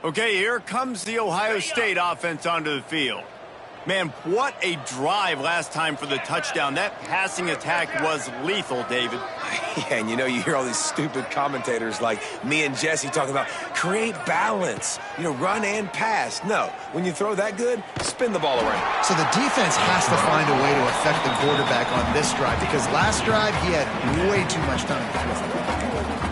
Okay, here comes the Ohio State offense onto the field. Man, what a drive last time for the touchdown. That passing attack was lethal, David. Yeah, and you know, you hear all these stupid commentators like me and Jesse talking about create balance, you know, run and pass. No, when you throw that good, spin the ball around. So the defense has to find a way to affect the quarterback on this drive, because last drive he had way too much time to throw.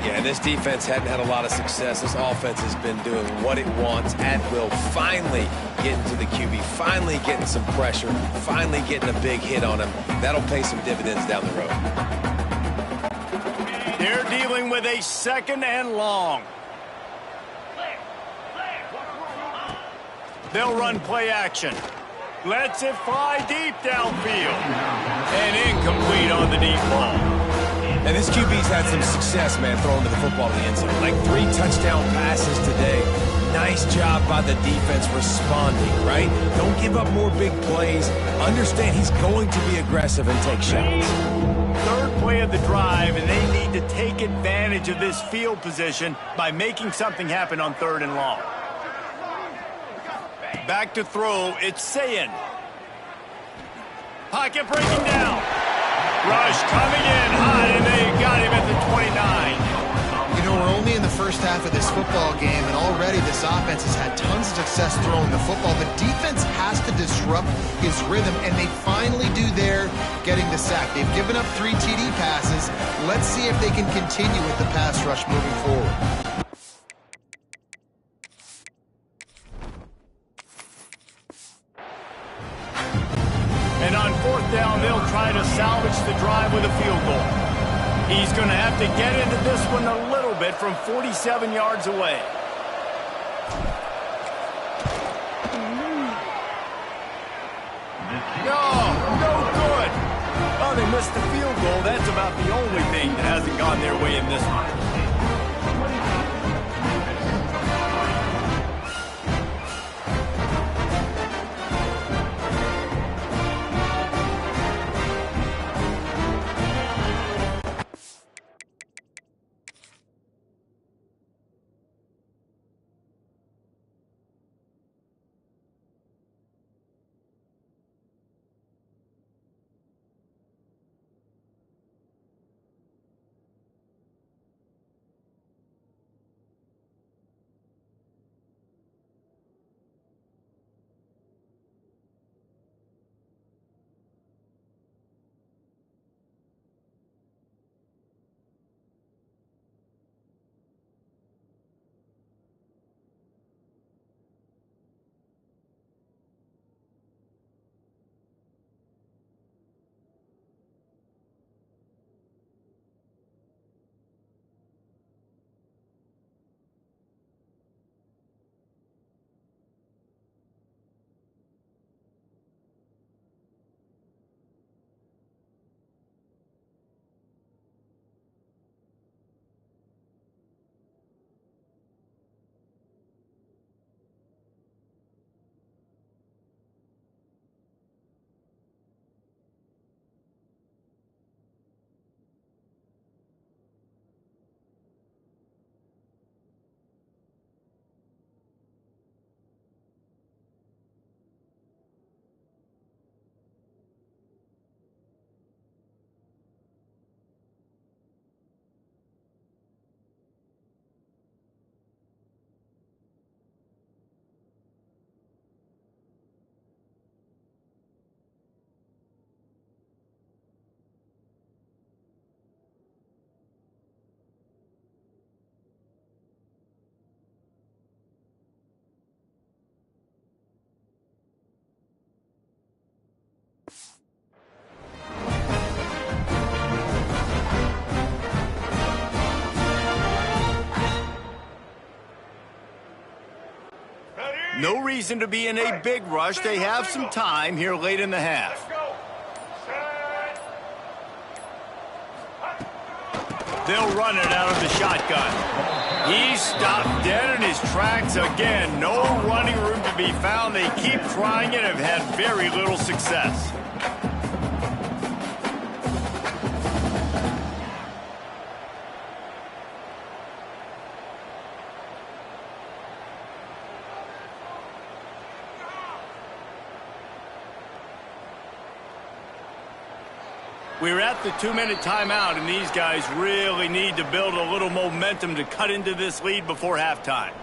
Yeah, and this defense hadn't had a lot of success. This offense has been doing what it wants at will. Finally getting to the QB, finally getting some pressure, finally getting a big hit on him. That'll pay some dividends down the road. They're dealing with a second and long. They'll run play action. Lets it fly deep downfield. And incomplete on the deep ball. And this QB's had some success, man, throwing to the football in the end zone. Like 3 touchdown passes today. Nice job by the defense responding, right? Don't give up more big plays. Understand he's going to be aggressive and take shots. Third play of the drive, and they need to take advantage of this field position by making something happen on 3rd and long. Back to throw, it's Sayin. Pocket breaking down. Rush coming in hot, and they got him at the 29. You know, we're only in the first half of this football game, and already this offense has had tons of success throwing the football. The defense has to disrupt his rhythm, and they finally do there, getting the sack. They've given up 3 TD passes. Let's see if they can continue with the pass rush moving forward. And on 4th down, they'll try to salvage the drive with a field goal. He's going to have to get into this one a little bit from 47 yards away. miss the field goal. That's about the only thing that hasn't gone their way in this one. No reason to be in a big rush. They have some time here late in the half. They'll run it out of the shotgun. He's stopped dead in his tracks again. No running room to be found. They keep trying it and have had very little success. We're at the 2-minute timeout, and these guys really need to build a little momentum to cut into this lead before halftime.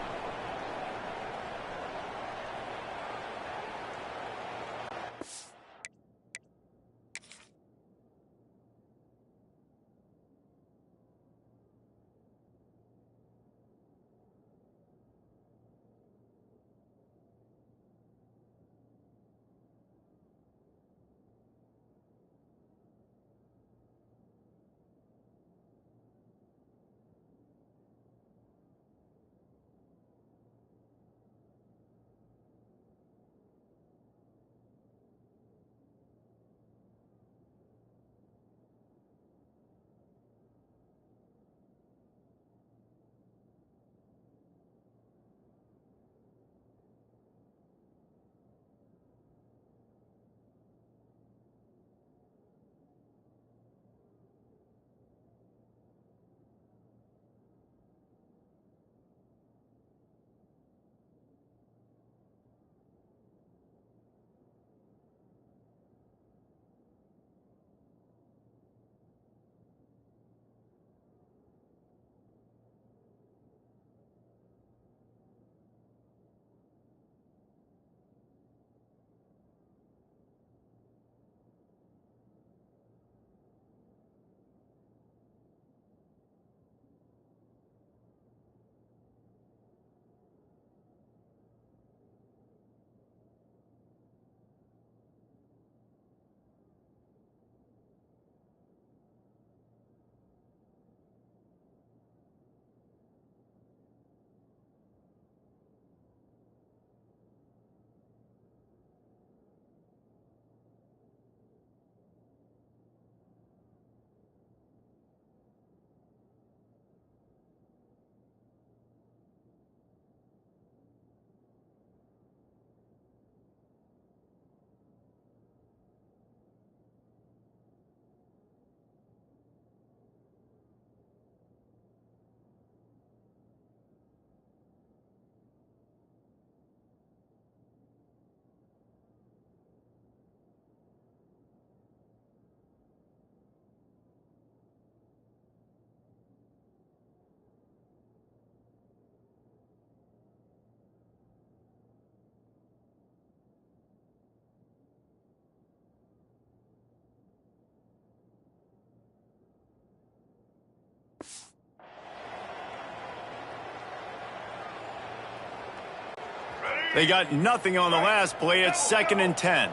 They got nothing on the last play. It's 2nd and 10.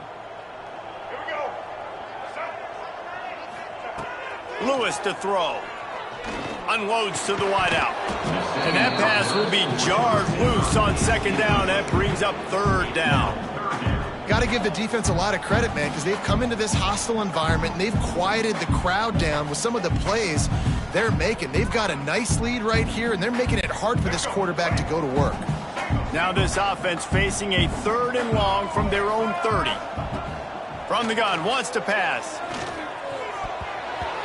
Lewis to throw. Unloads to the wideout. And that pass will be jarred loose on 2nd down. That brings up 3rd down. Got to give the defense a lot of credit, man, because they've come into this hostile environment and they've quieted the crowd down with some of the plays they're making. They've got a nice lead right here, and they're making it hard for this quarterback to go to work. Now this offense facing a 3rd and long from their own 30. From the gun, wants to pass.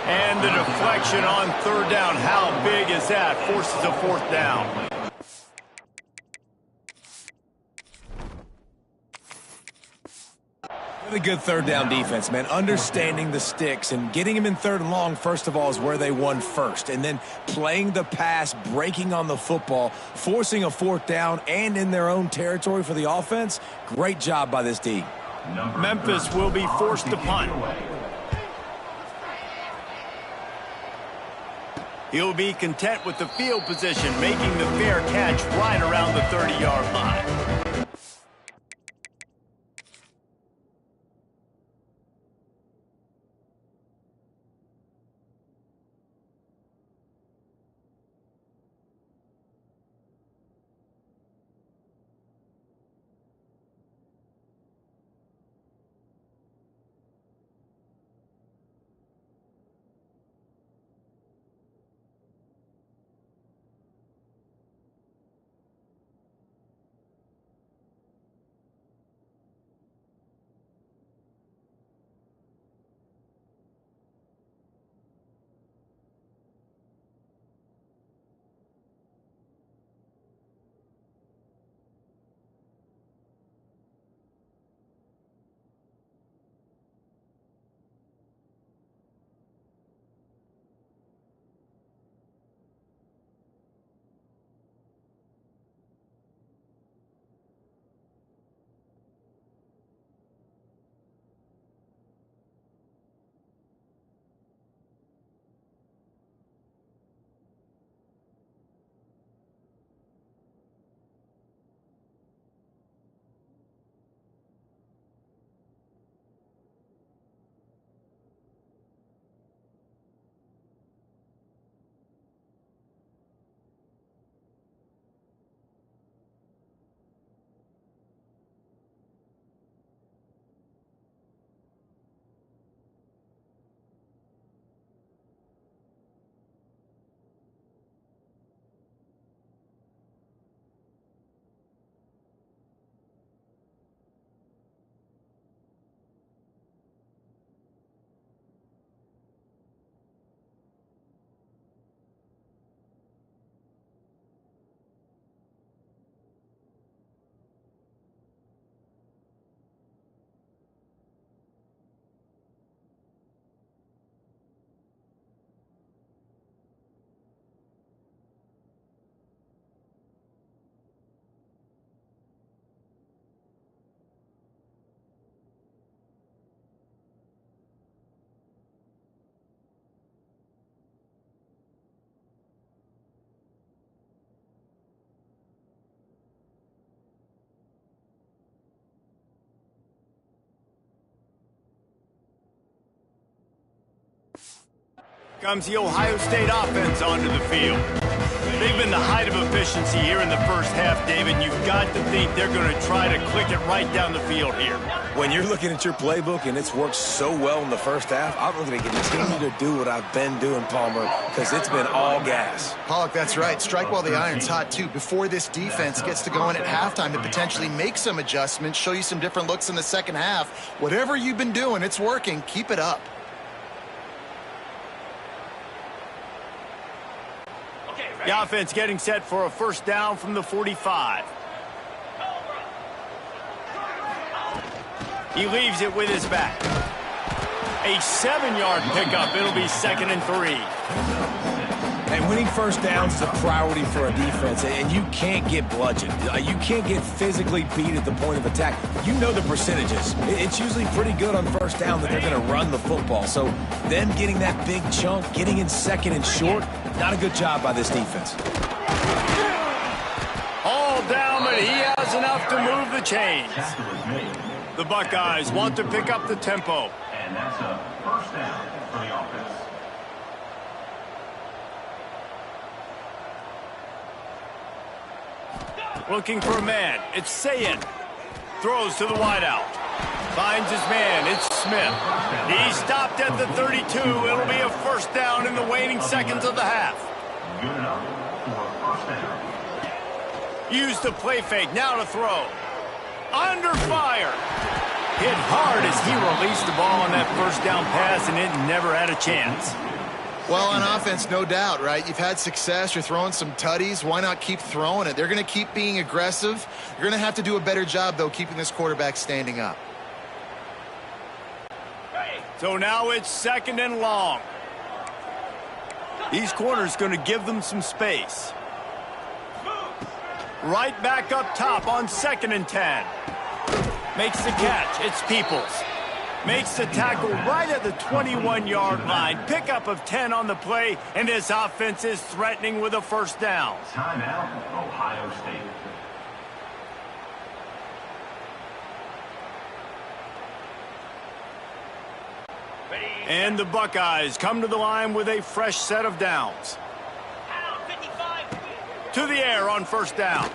And the deflection on 3rd down. How big is that? Forces a 4th down. Really good 3rd down defense, man. Understanding the sticks and getting him in 3rd and long, first of all, is where they won first. And then playing the pass, breaking on the football, forcing a 4th down and in their own territory for the offense. Great job by this D. Memphis will be forced to punt. He'll be content with the field position, making the fair catch right around the 30-yard line. Comes the Ohio State offense onto the field. They've been the height of efficiency here in the first half, David. You've got to think they're going to try to click it right down the field here. When you're looking at your playbook and it's worked so well in the first half, I'm going to continue to do what I've been doing, Palmer, because it's been all gas. Pollock, that's right. Strike while the iron's hot, too. Before this defense gets to go in at halftime to potentially make some adjustments, show you some different looks in the second half. Whatever you've been doing, it's working. Keep it up. The offense getting set for a first down from the 45. He leaves it with his back. A 7-yard pickup. It'll be 2nd and 3. And winning first downs is a priority for a defense, and you can't get bludgeoned. You can't get physically beat at the point of attack. You know the percentages. It's usually pretty good on first down that they're going to run the football. So them getting that big chunk, getting in 2nd and short, not a good job by this defense. All down, but he has was enough to move the chains. The Buckeyes want to pick up the tempo. And that's a first down for the offense. Looking for a man. It's Sayin. Throws to the wideout. Finds his man. It's Smith. He stopped at the 32. It'll be a first down in the waning seconds of the half. Good enough for a first down. Used the play fake. Now to throw. Under fire. Hit hard as he released the ball on that first down pass, and it never had a chance. Well, on offense, no doubt, right? You've had success. You're throwing some tutties. Why not keep throwing it? They're going to keep being aggressive. You're going to have to do a better job, though, keeping this quarterback standing up. So now it's second and long. These corners going to give them some space. Right back up top on 2nd and 10. Makes the catch. It's Peoples. Makes the tackle right at the 21-yard line. Pickup of 10 on the play, and this offense is threatening with a first down. Timeout, Ohio State. And the Buckeyes come to the line with a fresh set of downs. To the air on first down.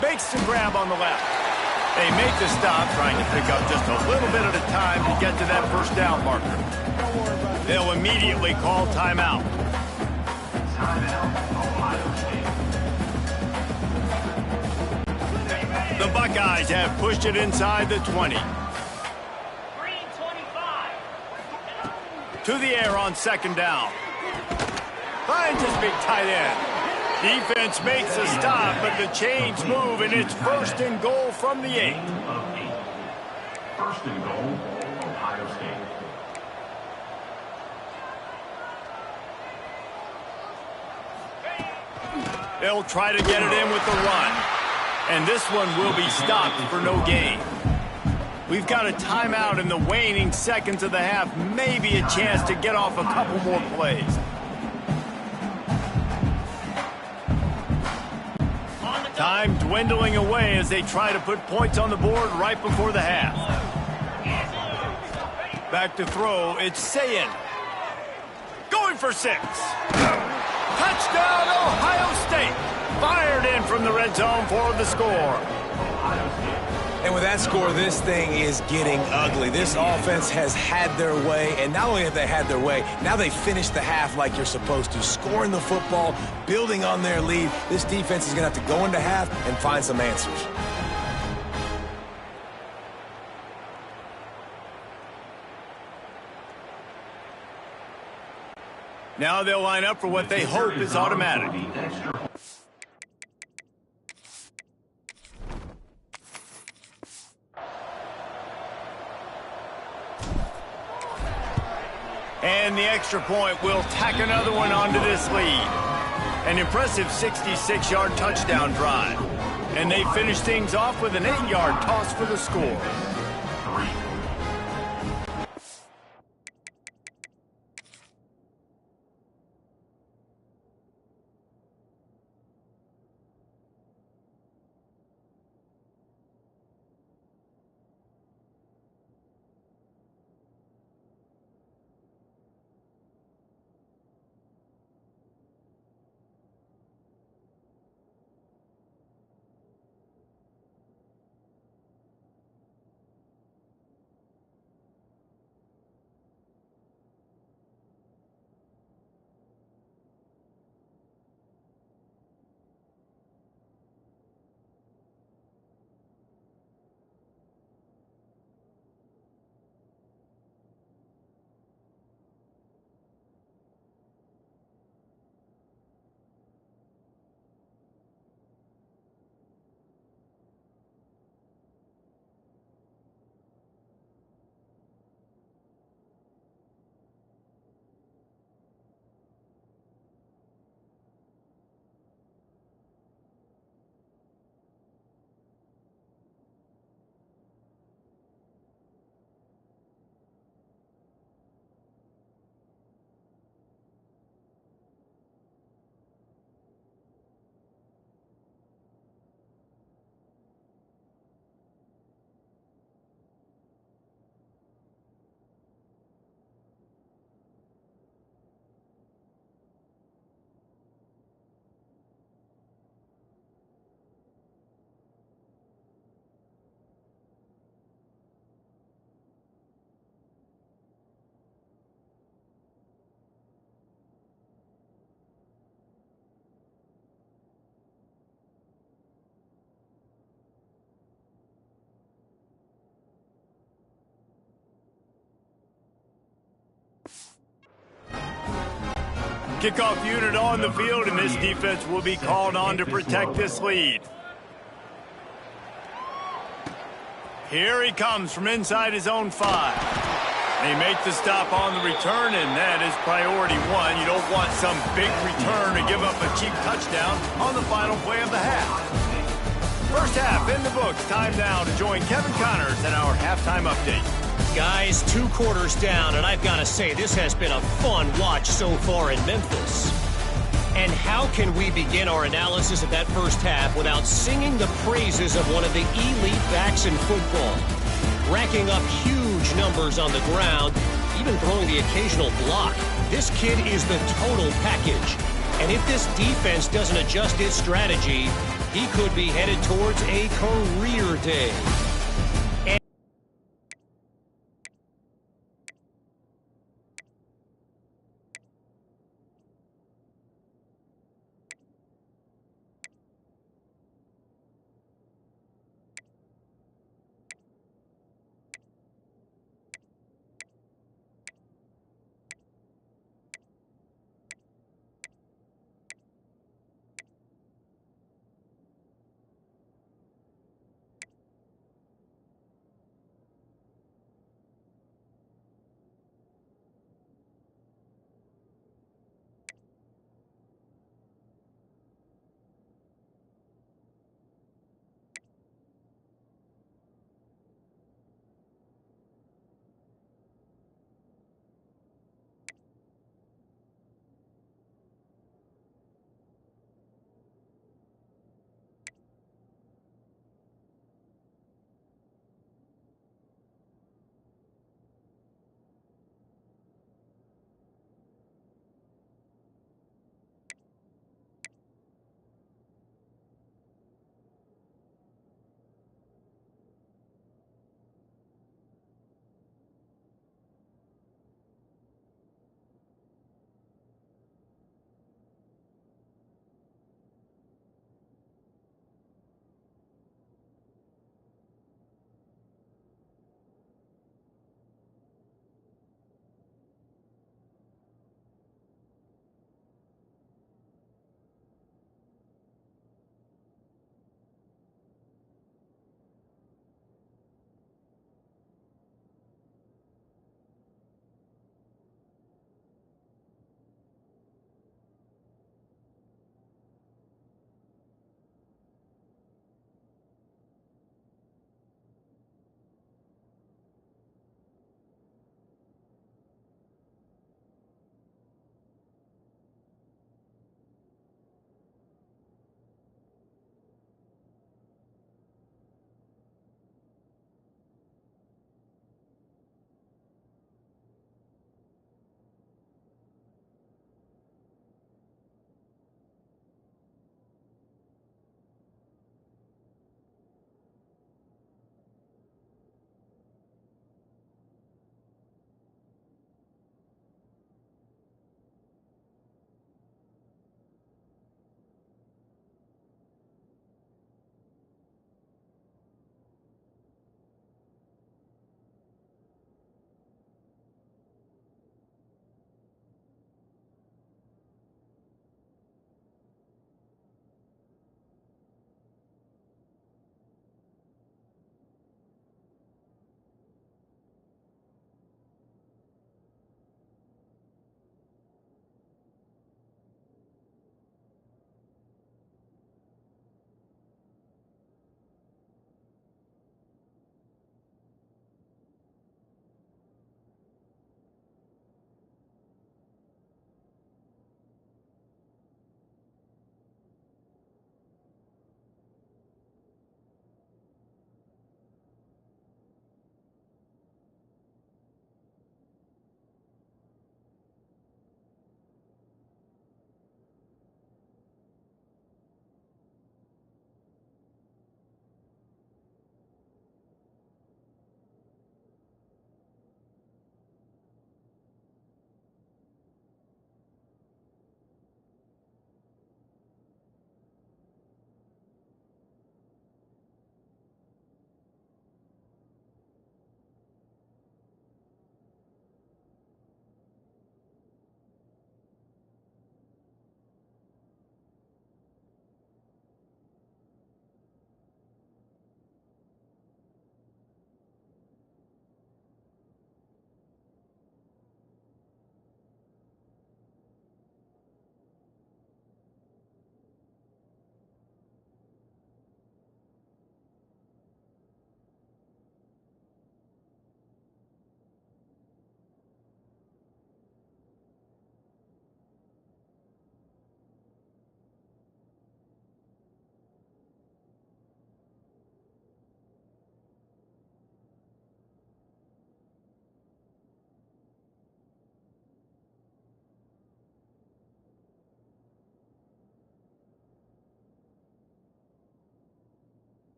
Makes the grab on the left. They make the stop, trying to pick up just a little bit at a time to get to that first down marker. They'll immediately call timeout. Timeout, Ohio State. The Buckeyes have pushed it inside the 20. To the air on 2nd down. Finds his big tight end. Defense makes a stop, but the chains move, and it's 1st and goal from the 8. First and goal, Ohio State. They'll try to get it in with the run. And this one will be stopped for no gain. We've got a timeout in the waning seconds of the half. Maybe a chance to get off a couple more plays. Time dwindling away as they try to put points on the board right before the half. Back to throw, it's Sayin. Going for 6. Touchdown, Ohio State. Fired in from the red zone for the score. And with that score, this thing is getting ugly. This offense has had their way, and not only have they had their way, now they finished the half like you're supposed to, scoring the football, building on their lead. This defense is going to have to go into half and find some answers. Now they'll line up for what they hope is automatic. And the extra point will tack another one onto this lead. An impressive 66-yard touchdown drive. And they finish things off with an 8-yard toss for the score. Kickoff unit on the field, and this defense will be called on to protect this lead. Here he comes from inside his own 5. They make the stop on the return, and that is priority one. You don't want some big return to give up a cheap touchdown on the final play of the half. First half in the books. Time now to join Kevin Connors in our halftime update. Guys, 2 quarters down, and I've got to say, this has been a fun watch so far in Memphis. And how can we begin our analysis of that first half without singing the praises of one of the elite backs in football? Racking up huge numbers on the ground, even throwing the occasional block. This kid is the total package. And if this defense doesn't adjust its strategy, he could be headed towards a career day.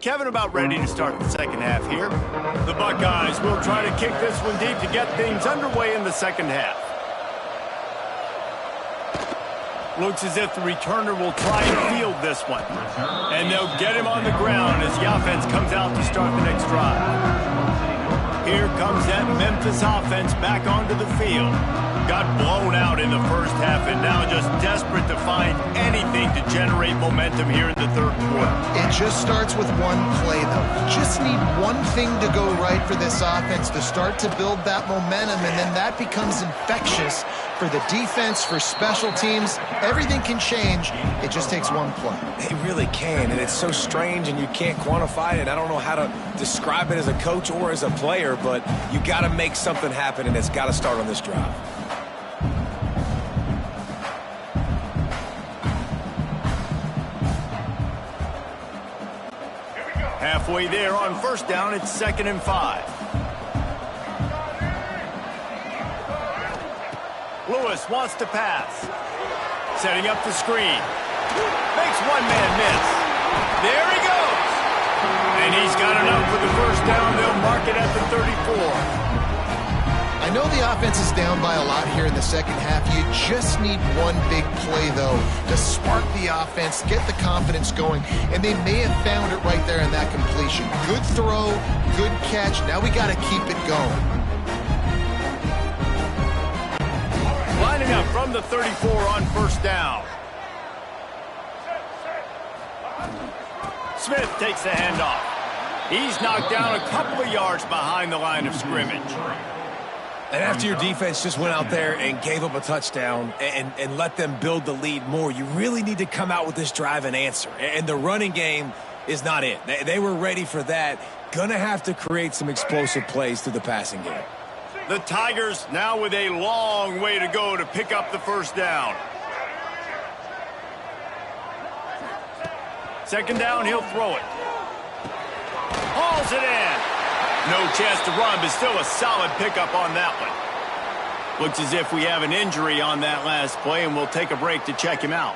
Kevin, about ready to start the second half here. The Buckeyes will try to kick this one deep to get things underway in the second half. Looks as if the returner will try and field this one. And they'll get him on the ground as the offense comes out to start the next drive. Here comes that Memphis offense back onto the field. Got blown out in the first half and now just desperate to find anything to generate momentum here in the third quarter. It just starts with one play, though. You just need one thing to go right for this offense to start to build that momentum, and then that becomes infectious for the defense, for special teams. Everything can change. It just takes one play. It really can, and it's so strange, and you can't quantify it. I don't know how to describe it as a coach or as a player, but you got to make something happen, and it's got to start on this drive. Halfway there on first down, it's 2nd and 5. Lewis wants to pass. Setting up the screen. Makes one man miss. There he goes. And he's got enough for the first down. They'll mark it at the 34. I know the offense is down by a lot here in the second half. You just need one big play, though, to spark the offense, get the confidence going, and they may have found it right there in that completion. Good throw, good catch. Now we got to keep it going. Lining up from the 34 on first down. Smith takes the handoff. He's knocked down a couple of yards behind the line of scrimmage. And after your defense just went out there and gave up a touchdown and let them build the lead more, you really need to come out with this drive and answer. And the running game is not it. They were ready for that. Gonna have to create some explosive plays through the passing game. The Tigers now with a long way to go to pick up the first down. 2nd down, he'll throw it. Hauls it in. No chance to run, but still a solid pickup on that one. Looks as if we have an injury on that last play, and we'll take a break to check him out.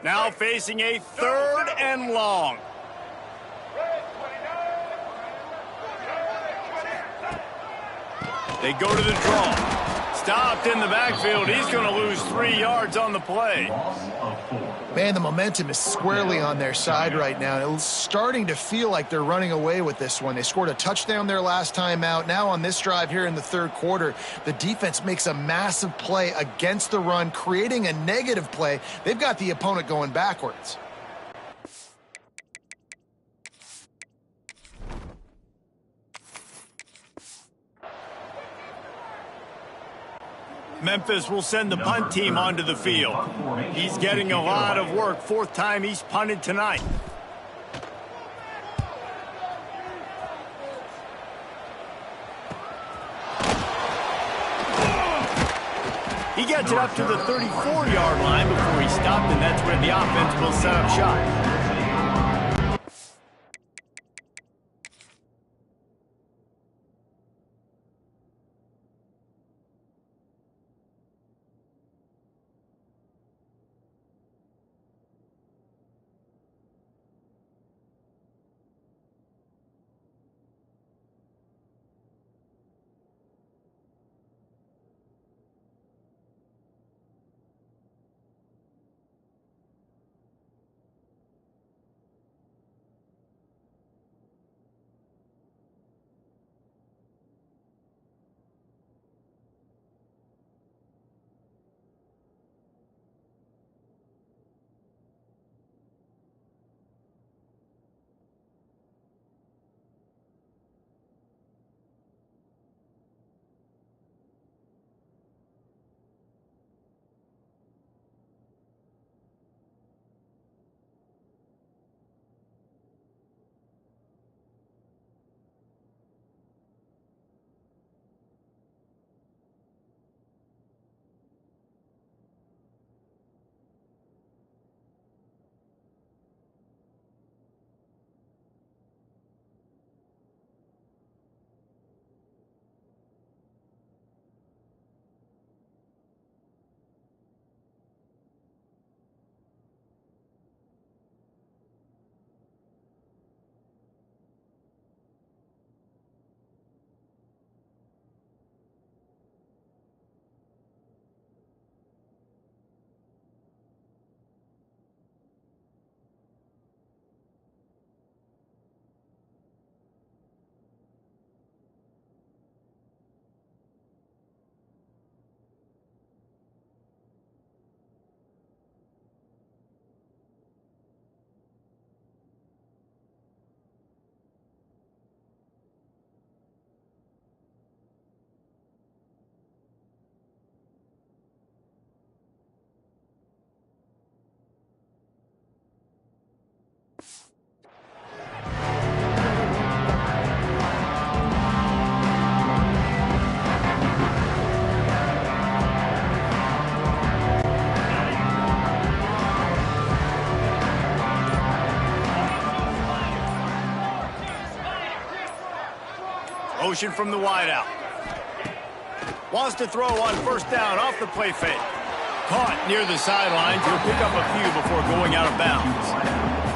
Now facing a 3rd and long. They go to the draw. Stopped in the backfield. He's going to lose 3 yards on the play. Loss of 4. Man, the momentum is squarely on their side right now. It's starting to feel like they're running away with this one. They scored a touchdown their last time out. Now on this drive here in the third quarter, the defense makes a massive play against the run, creating a negative play. They've got the opponent going backwards. Memphis will send the punt team onto the field. He's getting a lot of work. Fourth time he's punted tonight. He gets it up to the 34-yard line before he stopped, and that's where the offense will set up shop. Motion from the wideout. Wants to throw on first down off the play fake. Caught near the sidelines. He'll pick up a few before going out of bounds.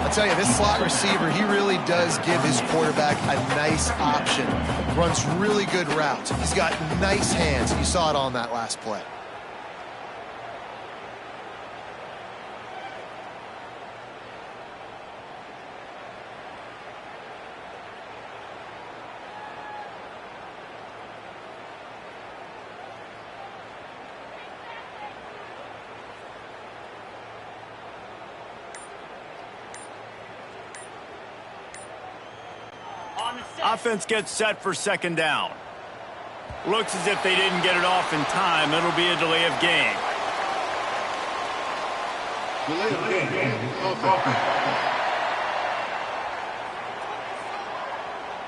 I'll tell you, this slot receiver, he really does give his quarterback a nice option. Runs really good routes. He's got nice hands. You saw it on that last play. Offense gets set for second down. Looks as if they didn't get it off in time. It'll be a delay of game.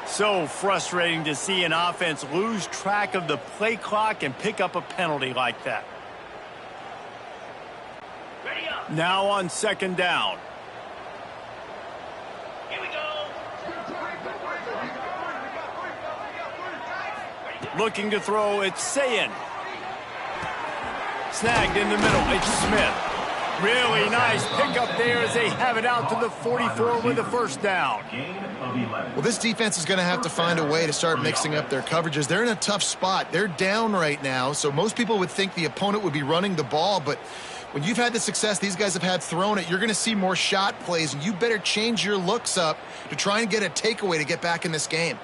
So frustrating to see an offense lose track of the play clock and pick up a penalty like that. Now on second down. Looking to throw, it's Sayin. Snagged in the middle, it's Smith. Really nice pickup there as they have it out to the 44 with a first down. Well, this defense is going to have to find a way to start mixing up their coverages. They're in a tough spot. They're down right now, so most people would think the opponent would be running the ball, but when you've had the success these guys have had throwing it, you're going to see more shot plays, and you better change your looks up to try and get a takeaway to get back in this game.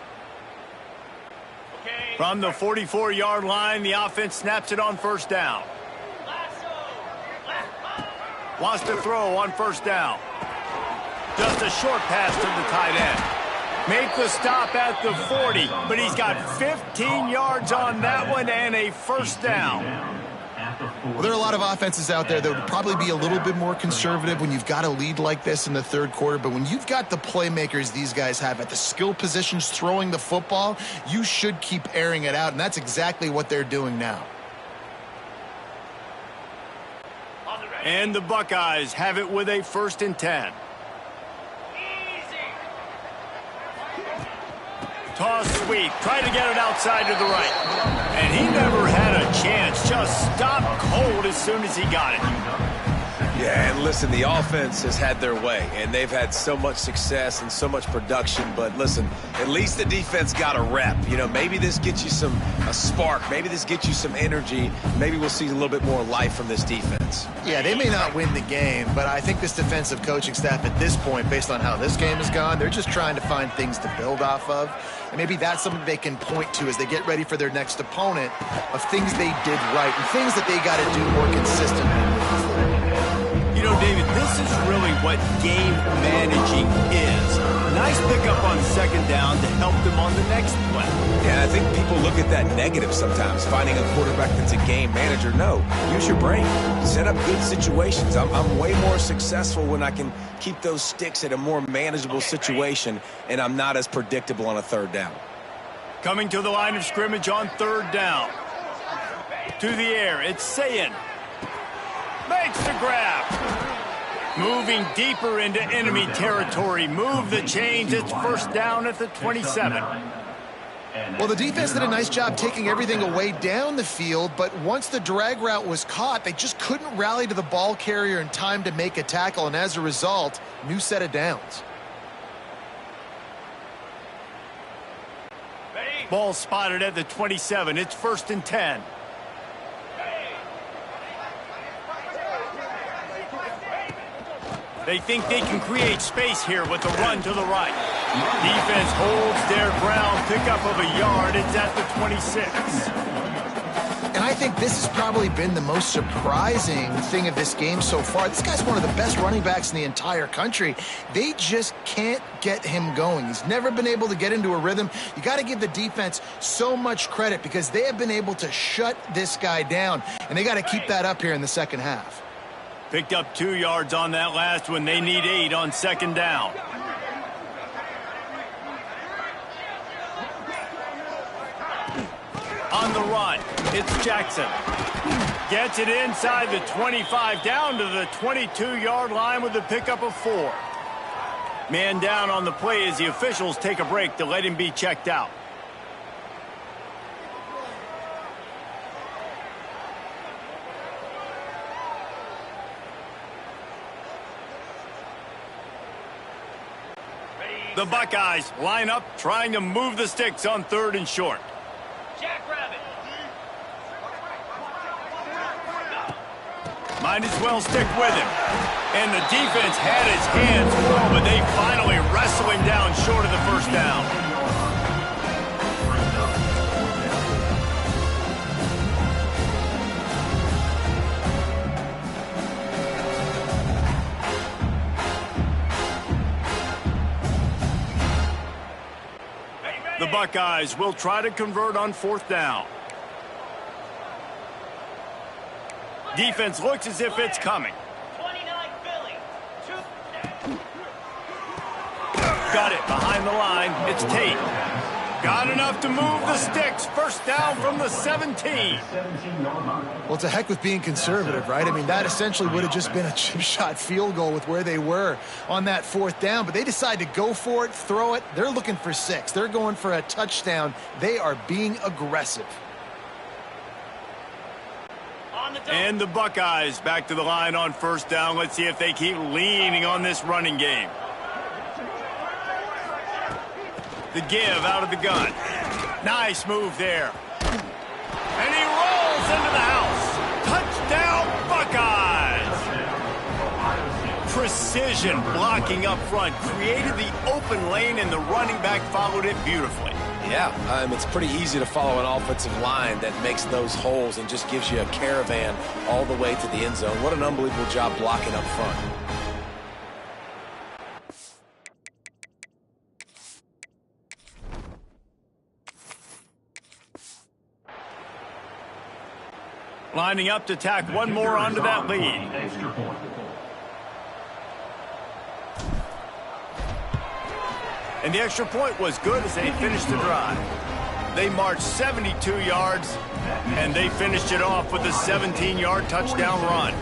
From the 44-yard line, the offense snaps it on first down. Wants to throw on first down. Just a short pass to the tight end. Make the stop at the 40, but he's got 15 yards on that one and a first down. Well, there are a lot of offenses out there that would probably be a little bit more conservative when you've got a lead like this in the third quarter, but when you've got the playmakers these guys have at the skill positions throwing the football, you should keep airing it out, and that's exactly what they're doing now. And the Buckeyes have it with a 1st and 10. Toss sweep, trying to get it outside to the right. And he never had a chance, just stopped cold as soon as he got it. Yeah, and listen, the offense has had their way, and they've had so much success and so much production. But listen, at least the defense got a rep. You know, maybe this gets you a spark. Maybe this gets you some energy. Maybe we'll see a little bit more life from this defense. Yeah, they may not win the game, but I think this defensive coaching staff at this point, based on how this game has gone, they're just trying to find things to build off of. And maybe that's something they can point to as they get ready for their next opponent of things they did right and things that they got to do more consistently. You know, David, this is really what game managing is. Nice pickup on 2nd down to help them on the next play. Yeah, I think people look at that negative sometimes, finding a quarterback that's a game manager. No, use your brain. Set up good situations. I'm way more successful when I can keep those sticks at a more manageable situation, and I'm not as predictable on a 3rd down. Coming to the line of scrimmage on 3rd down. To the air, it's Sayin. Makes the grab. Moving deeper into enemy territory. Move the chains. It's 1st down at the 27. Well, the defense did a nice job taking everything away down the field, but once the drag route was caught, they just couldn't rally to the ball carrier in time to make a tackle, and as a result, new set of downs. Ball spotted at the 27. It's 1st and 10. They think they can create space here with the run to the right. Defense holds their ground, pickup of a yard. It's at the 26. And I think this has probably been the most surprising thing of this game so far. This guy's one of the best running backs in the entire country. They just can't get him going. He's never been able to get into a rhythm. You got to give the defense so much credit because they have been able to shut this guy down, and they got to keep that up here in the second half. Picked up 2 yards on that last one. They need 8 on 2nd down. On the run, it's Jackson. Gets it inside the 25, down to the 22-yard line with the pickup of 4. Man down on the play as the officials take a break to let him be checked out. The Buckeyes line up, trying to move the sticks on 3rd and short. Jackrabbit. Might as well stick with him. And the defense had his hands full, but they finally wrestle him down short of the 1st down. The Buckeyes will try to convert on 4th down. Defense looks as if it's coming. 29 Philly. Got it behind the line. It's Tate. Got enough to move the sticks. 1st down from the 17. Well, it's a heck with being conservative, right? I mean, that essentially would have just been a chip shot field goal with where they were on that 4th down, but they decide to go for it, throw it. They're looking for 6. They're going for a touchdown. They are being aggressive. And the Buckeyes back to the line on 1st down. Let's see if they keep leaning on this running game. The give out of the gun. Nice move there. And he rolls into the house. Touchdown, Buckeyes! precision blocking up front, created the open lane, and the running back followed it beautifully. Yeah, it's pretty easy to follow an offensive line that makes those holes and just gives you a caravan all the way to the end zone. What an unbelievable job blocking up front. Lining up to tack one more onto that lead. Extra point. And the extra point was good as they finished the drive. They marched 72 yards, and they finished it off with a 17-yard touchdown run.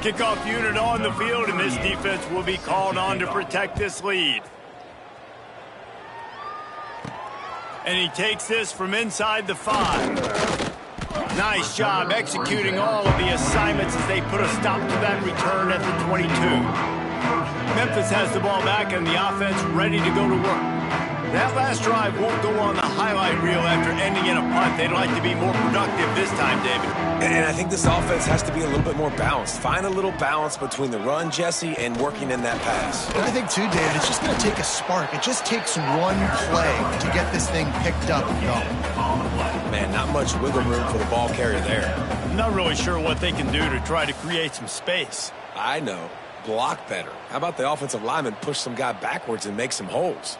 Kickoff unit on the field, and this defense will be called on to protect this lead. And he takes this from inside the 5. Nice job executing all of the assignments as they put a stop to that return at the 22. Memphis has the ball back and the offense ready to go to work. That last drive won't go on the highlight reel after ending in a punt. They'd like to be more productive this time, David. And I think this offense has to be a little bit more balanced. Find a little balance between the run, Jesse, and working in that pass. And I think, too, David, it's just going to take a spark. It just takes one play to get this thing picked up and going. Man, not much wiggle room for the ball carrier there. I'm not really sure what they can do to try to create some space. I know. Block better. How about the offensive lineman push some guy backwards and make some holes?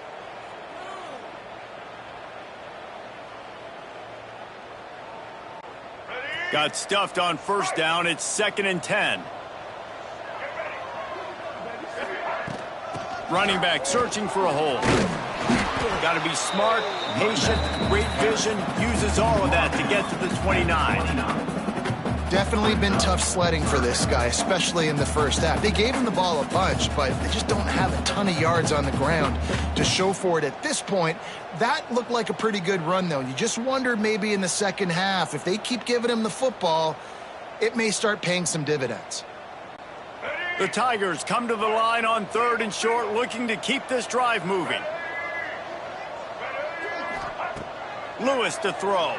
Got stuffed on first down. It's 2nd and 10. Running back searching for a hole. Got to be smart, patient, great vision. Uses all of that to get to the 29. Definitely been tough sledding for this guy, especially in the first half. They gave him the ball a bunch, but they just don't have a ton of yards on the ground to show for it at this point. That looked like a pretty good run, though. You just wonder maybe in the second half, if they keep giving him the football, it may start paying some dividends. The Tigers come to the line on 3rd and short, looking to keep this drive moving. Lewis to throw.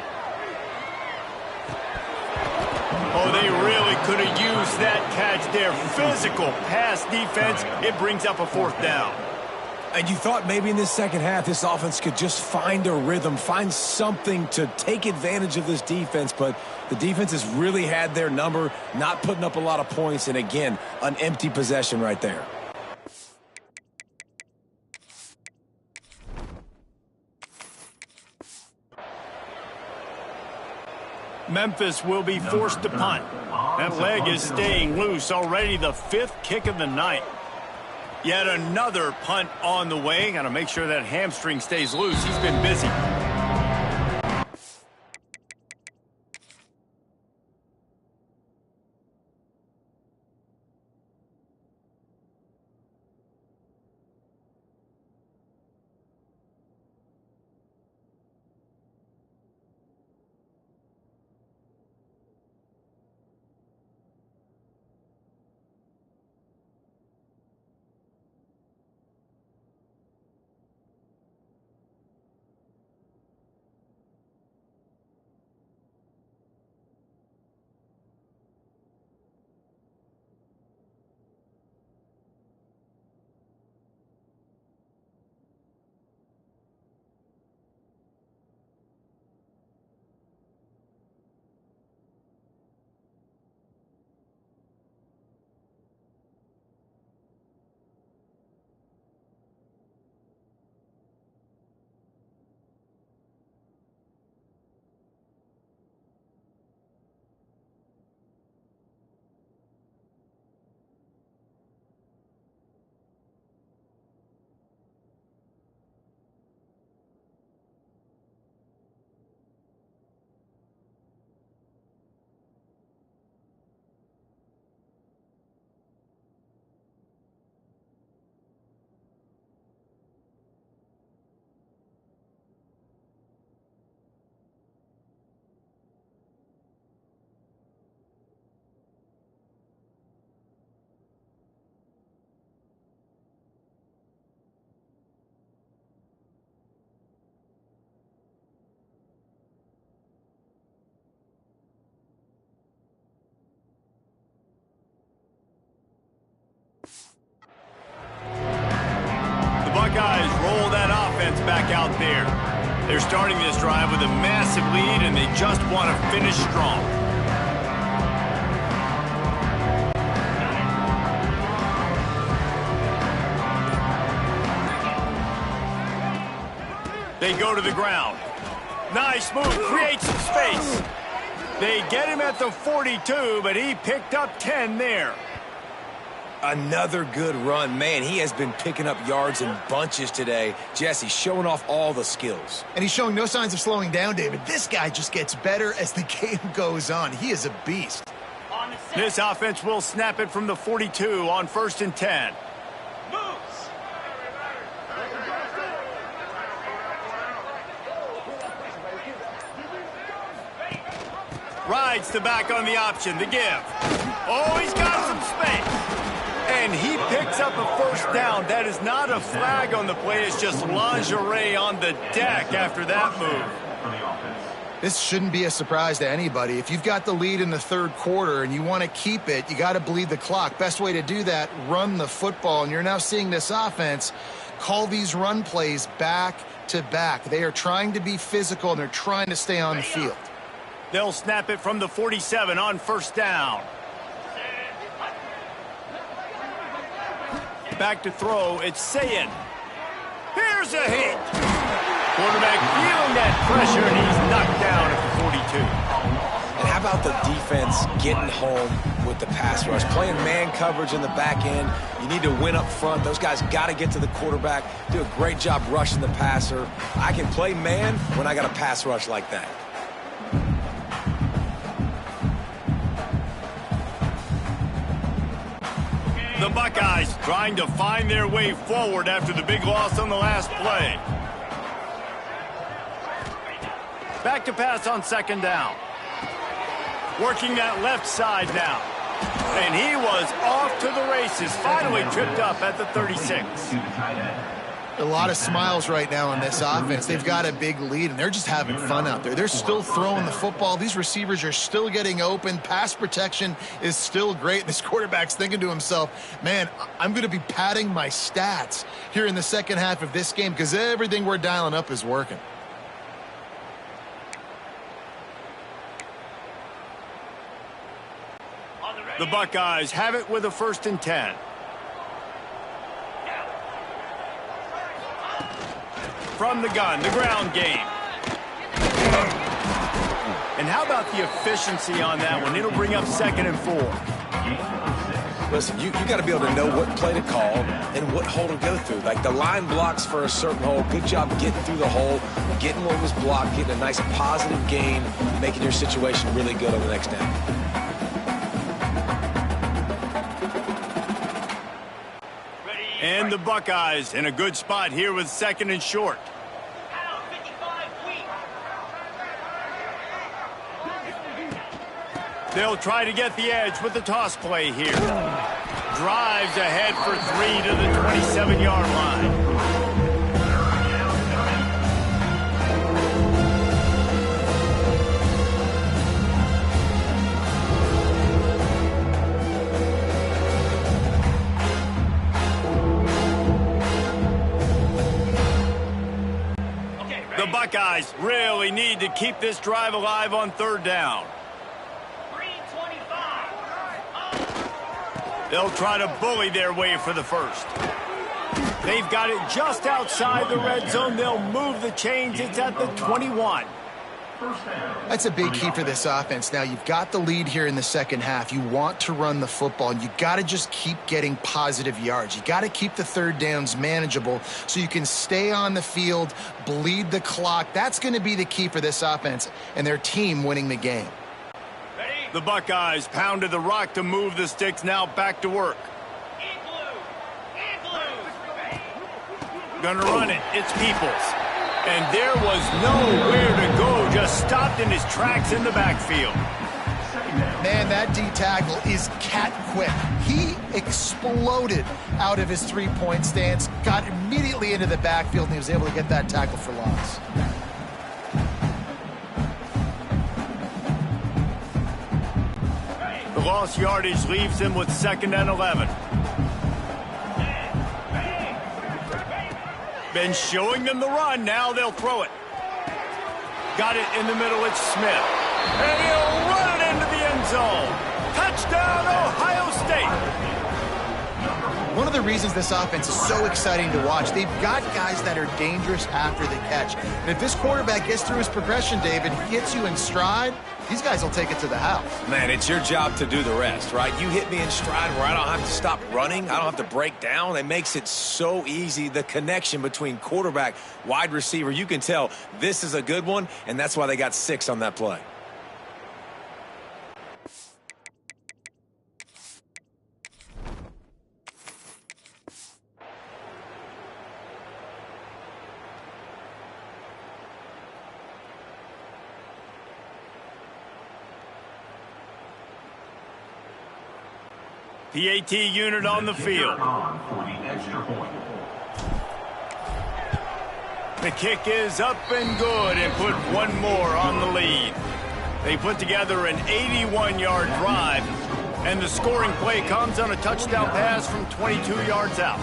Oh, they really could have used that catch there. Physical pass defense. It brings up a 4th down. And you thought maybe in this second half this offense could just find a rhythm, find something to take advantage of this defense, but the defense has really had their number, not putting up a lot of points, and again, an empty possession right there. Memphis will be forced to punt. That leg is staying loose. Already the 5th kick of the night. Yet another punt on the way. Got to make sure that hamstring stays loose. He's been busy. Buckeyes roll that offense back out there. They're starting this drive with a massive lead, and they just want to finish strong. They go to the ground. Nice move, creates some space. They get him at the 42, but he picked up 10 there. Another good run. Man, he has been picking up yards in bunches today. Jesse showing off all the skills. And he's showing no signs of slowing down, David. This guy just gets better as the game goes on. He is a beast. This offense will snap it from the 42 on 1st and 10. Rides the back on the option, the give. Oh, he's got some space. And he picks up a first down. That is not a flag on the play. It's just lingerie on the deck after that move. This shouldn't be a surprise to anybody. If you've got the lead in the third quarter and you want to keep it, you got to bleed the clock. Best way to do that, run the football. And you're now seeing this offense call these run plays back to back. They are trying to be physical, and they're trying to stay on the field. They'll snap it from the 47 on first down. Back to throw, it's Sayin. Here's a hit. Quarterback feeling that pressure, and he's knocked down at the 42. And how about the defense getting home with the pass rush? Playing man coverage in the back end. You need to win up front. Those guys got to get to the quarterback, do a great job rushing the passer. I can play man when I got a pass rush like that. The Buckeyes trying to find their way forward after the big loss on the last play. Back to pass on second down. Working that left side now. And he was off to the races. Finally tripped up at the 36. A lot of smiles right now on this offense. They've got a big lead, and they're just having fun out there. They're still throwing the football. These receivers are still getting open. Pass protection is still great. This quarterback's thinking to himself, man, I'm going to be padding my stats here in the second half of this game because everything we're dialing up is working. The Buckeyes have it with a 1st and 10. From the gun, the ground game. And how about the efficiency on that one? It'll bring up 2nd and 4. Listen, you got to be able to know what play to call and what hole to go through. Like the line blocks for a certain hole. Good job getting through the hole, getting what was blocked, getting a nice positive gain, making your situation really good on the next down. And the Buckeyes in a good spot here with 2nd and short. They'll try to get the edge with the toss play here. Drives ahead for 3 to the 27-yard line. The Buckeyes really need to keep this drive alive on 3rd down. They'll try to bully their way for the 1st. They've got it just outside the red zone. They'll move the chains. It's at the 21. That's a big key for this offense. Now, you've got the lead here in the second half. You want to run the football, and you got to just keep getting positive yards. You got to keep the 3rd downs manageable so you can stay on the field, bleed the clock. That's going to be the key for this offense and their team winning the game. The Buckeyes pounded the rock to move the sticks. Now back to work. Gonna run it. It's Peoples. And there was nowhere to go. Just stopped in his tracks in the backfield. Man, that D tackle is cat quick. He exploded out of his 3-point stance, got immediately into the backfield, and he was able to get that tackle for loss. The lost yardage leaves him with 2nd and 11. Been showing them the run. Now they'll throw it. Got it in the middle. It's Smith. And he'll run it into the end zone. Touchdown, Ohio State. One of the reasons this offense is so exciting to watch, they've got guys that are dangerous after the catch. And if this quarterback gets through his progression, David, he hits you in stride, these guys will take it to the house. Man, it's your job to do the rest, right? You hit me in stride where I don't have to stop running. I don't have to break down. It makes it so easy. The connection between quarterback, wide receiver, you can tell this is a good one, and that's why they got 6 on that play. PAT unit on the field. On for the extra point. The kick is up and good and put one more on the lead. They put together an 81-yard drive, and the scoring play comes on a touchdown pass from 22 yards out.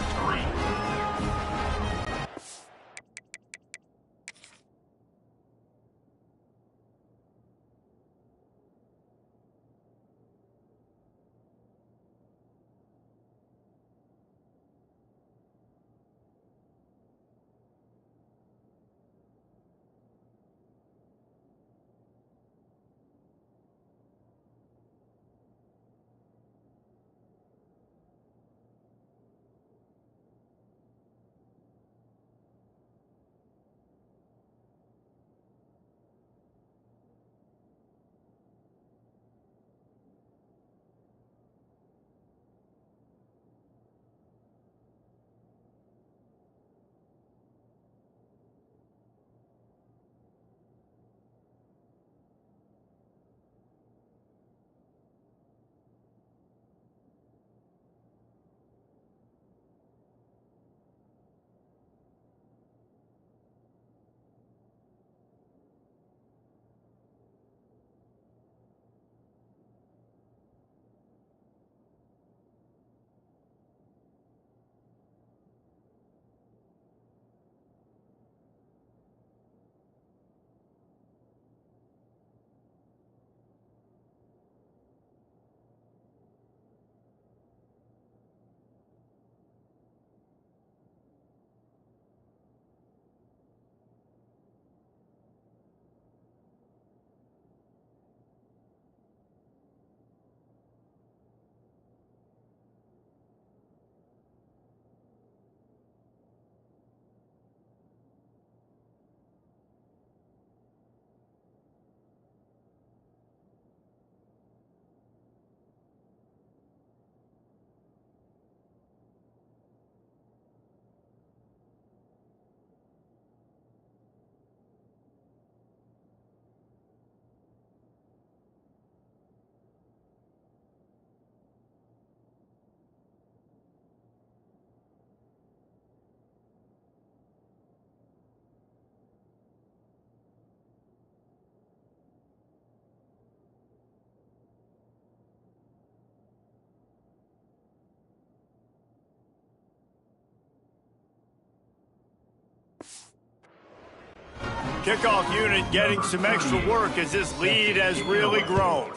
Kickoff unit getting some extra work as this lead has really grown.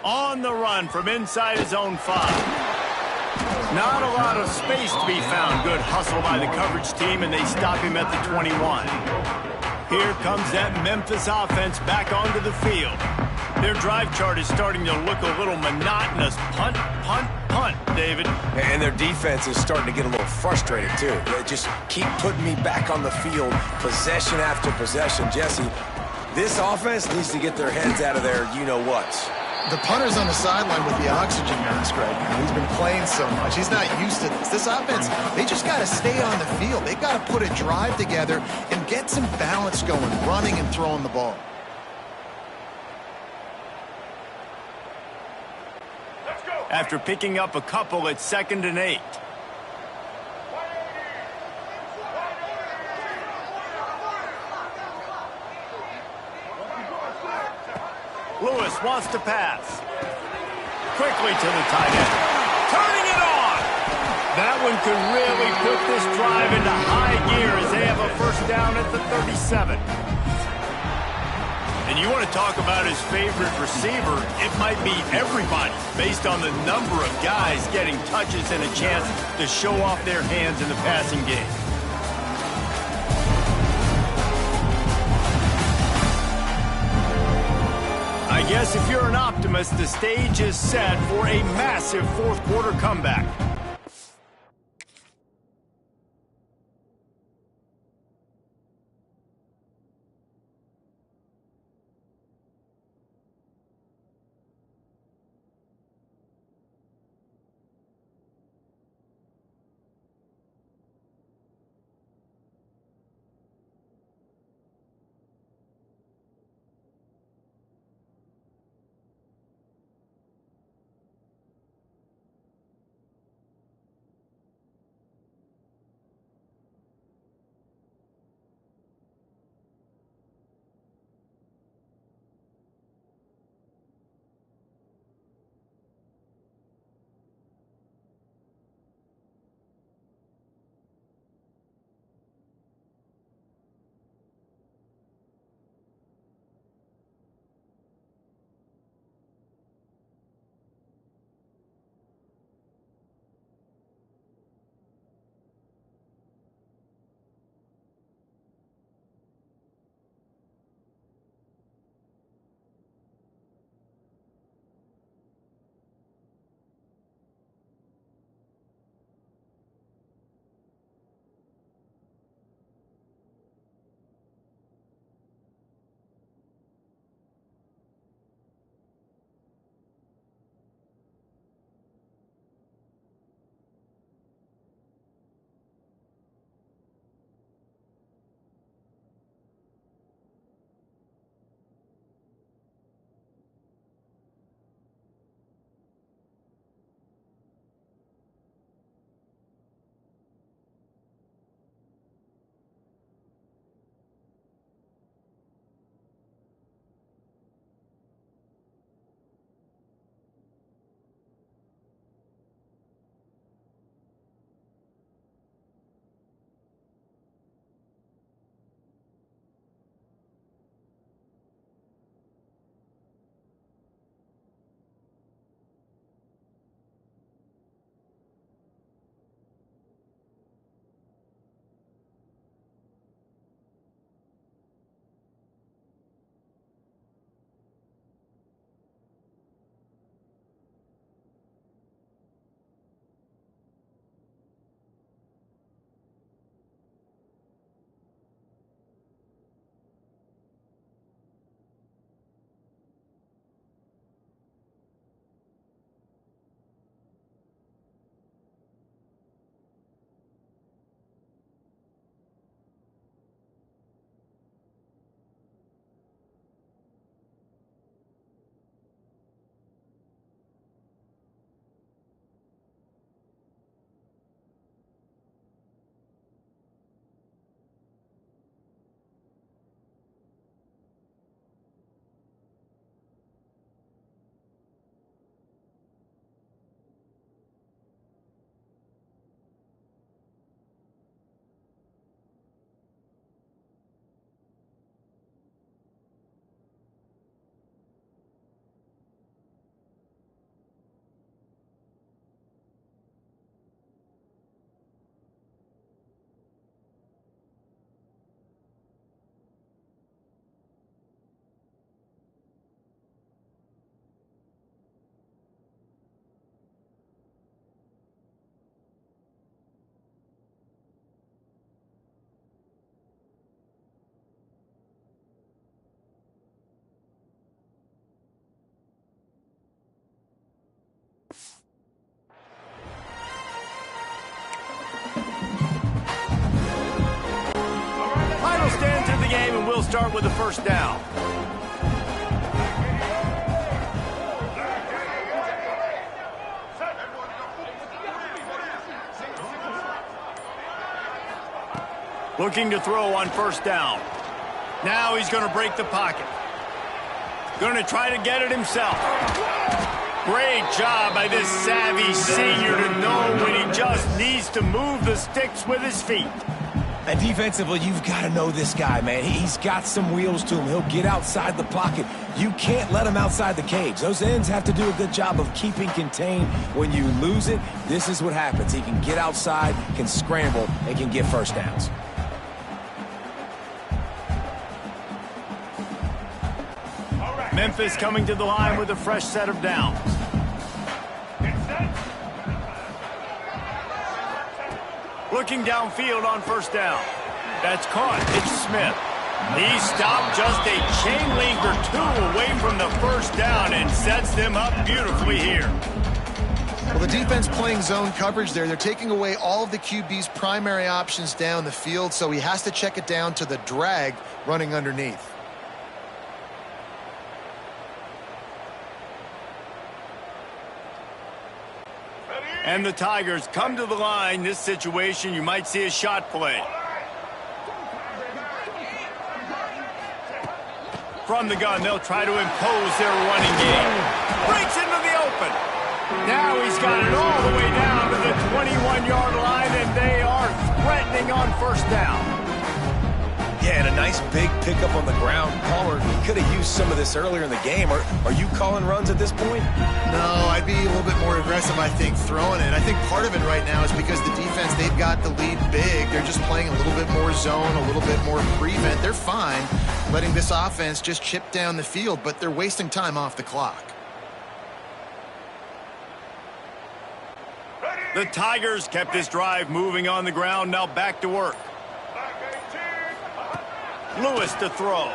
On the run from inside his own 5. Not a lot of space to be found. Good hustle by the coverage team, and they stop him at the 21. Here comes that Memphis offense back onto the field. Their drive chart is starting to look a little monotonous. Punt, punt, punt, David. And their defense is starting to get a little frustrated, too. They just keep putting me back on the field, possession after possession. Jesse, this offense needs to get their heads out of their you-know-whats. The punter's on the sideline with the oxygen mask right now. He's been playing so much. He's not used to this. This offense, they just got to stay on the field. They've got to put a drive together and get some balance going, running and throwing the ball. After picking up a couple at 2nd and 8. Lewis wants to pass. Quickly to the tight end. Turning it on! That one could really put this drive into high gear as they have a first down at the 37. And you want to talk about his favorite receiver, it might be everybody based on the number of guys getting touches and a chance to show off their hands in the passing game. I guess if you're an optimist, the stage is set for a massive fourth quarter comeback. we'll start with the first down. Looking to throw on first down. Now he's going to break the pocket. Going to try to get it himself. Great job by this savvy senior to know when he just needs to move the sticks with his feet. And defensively, you've got to know this guy, man. He's got some wheels to him. He'll get outside the pocket. You can't let him outside the cage. Those ends have to do a good job of keeping contained. When you lose it, this is what happens. He can get outside, can scramble, and can get first downs. Memphis coming to the line with a fresh set of downs. Looking downfield on first down. That's caught. It's Smith. He stopped just a chain link or two away from the first down and sets them up beautifully here. Well, the defense playing zone coverage there. They're taking away all of the QB's primary options down the field, so he has to check it down to the drag running underneath. And the Tigers come to the line. This situation, you might see a shot play. From the gun, they'll try to impose their running game. Breaks into the open. Now he's got it all the way down to the 21-yard line, and they are threatening on first down. Yeah, and a nice big pickup on the ground. Palmer could have used some of this earlier in the game. Are you calling runs at this point? No, I'd be a little bit more aggressive, I think, throwing it. I think part of it right now is because the defense, they've got the lead big. They're just playing a little bit more zone, a little bit more prevent. They're fine letting this offense just chip down the field, but they're wasting time off the clock. The Tigers kept this drive moving on the ground. Now back to work. Lewis to throw.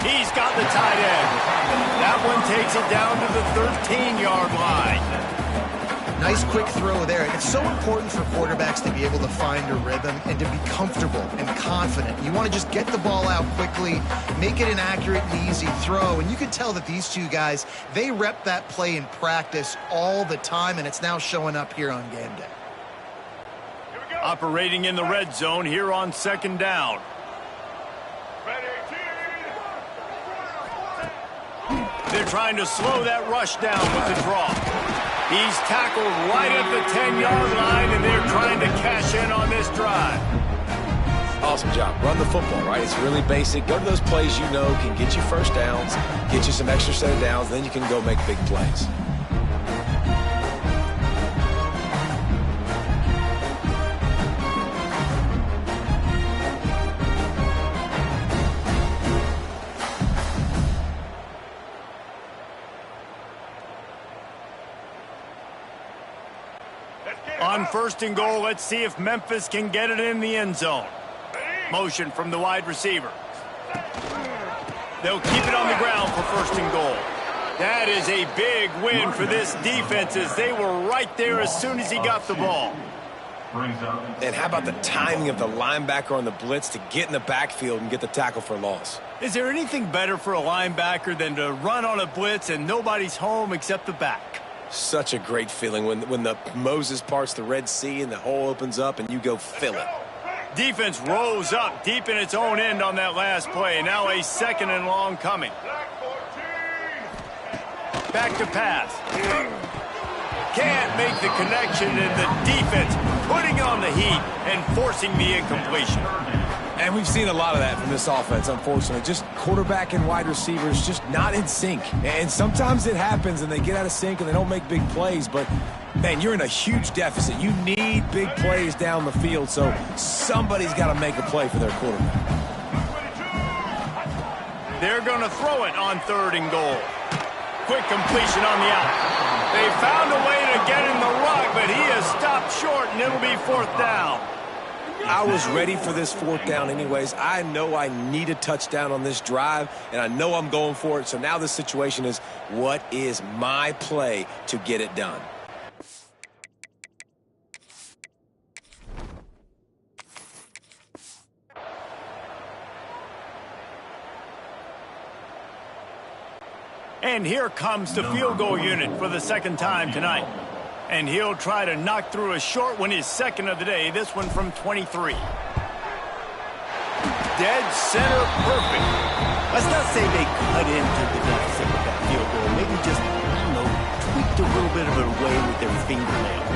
He's got the tight end. That one takes it down to the 13-yard line. Nice quick throw there. It's so important for quarterbacks to be able to find a rhythm and to be comfortable and confident. You want to just get the ball out quickly, make it an accurate and easy throw. And you can tell that these two guys, they rep that play in practice all the time, and it's now showing up here on game day. Operating in the red zone here on second down. They're trying to slow that rush down with the draw. He's tackled right at the 10-yard line, and they're trying to cash in on this drive. Awesome job. Run the football, right? It's really basic. Go to those plays you know can get you first downs, get you some extra set of downs, then you can go make big plays. On first and goal, let's see if Memphis can get it in the end zone. Motion from the wide receiver. They'll keep it on the ground for first and goal. That is a big win for this defense as they were right there as soon as he got the ball. And how about the timing of the linebacker on the blitz to get in the backfield and get the tackle for a loss? Is there anything better for a linebacker than to run on a blitz and nobody's home except the back? Such a great feeling when the Moses parts the Red Sea and the hole opens up and you go fill it. Defense rose up deep in its own end on that last play. Now a second and long coming. Back to pass. Can't make the connection, and the defense putting on the heat and forcing the incompletion. And we've seen a lot of that from this offense, unfortunately. Just quarterback and wide receivers just not in sync. And sometimes it happens and they get out of sync and they don't make big plays. But, man, you're in a huge deficit. You need big plays down the field, so somebody's got to make a play for their quarterback. They're going to throw it on third and goal. Quick completion on the out. They found a way to get in the rug, but he has stopped short, and it'll be fourth down. I was ready for this fourth down anyways. I know I need a touchdown on this drive, and I know I'm going for it. So now the situation is, what is my play to get it done? And here comes the field goal unit for the second time tonight. And he'll try to knock through a short one, his second of the day, this one from 23. Dead center perfect. Let's not say they cut into the deficit with that field goal. Maybe just, tweaked a little bit of it away with their fingernail.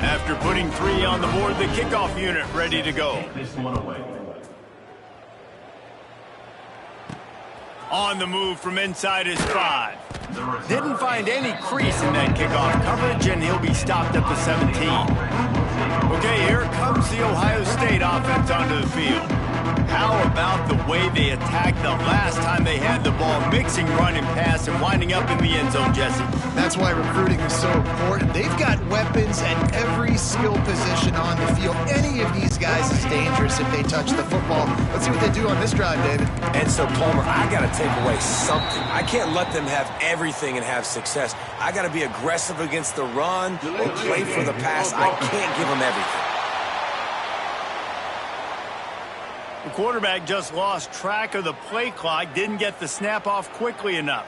After putting 3 on the board, the kickoff unit ready to go. This one away. On the move from inside his 5. Didn't find any crease in that kickoff coverage, and he'll be stopped at the 17. Okay, here comes the Ohio State offense onto the field. How about the way they attacked the last time they had the ball, mixing run and pass and winding up in the end zone, Jesse? That's why recruiting is so important. They've got weapons at every skill position on the field. Any of these guys is dangerous if they touch the football. Let's see what they do on this drive, David. And so, Palmer, I got to take away something. I can't let them have everything and have success. I got to be aggressive against the run or play for the pass. I can't give them everything. The quarterback just lost track of the play clock, didn't get the snap off quickly enough.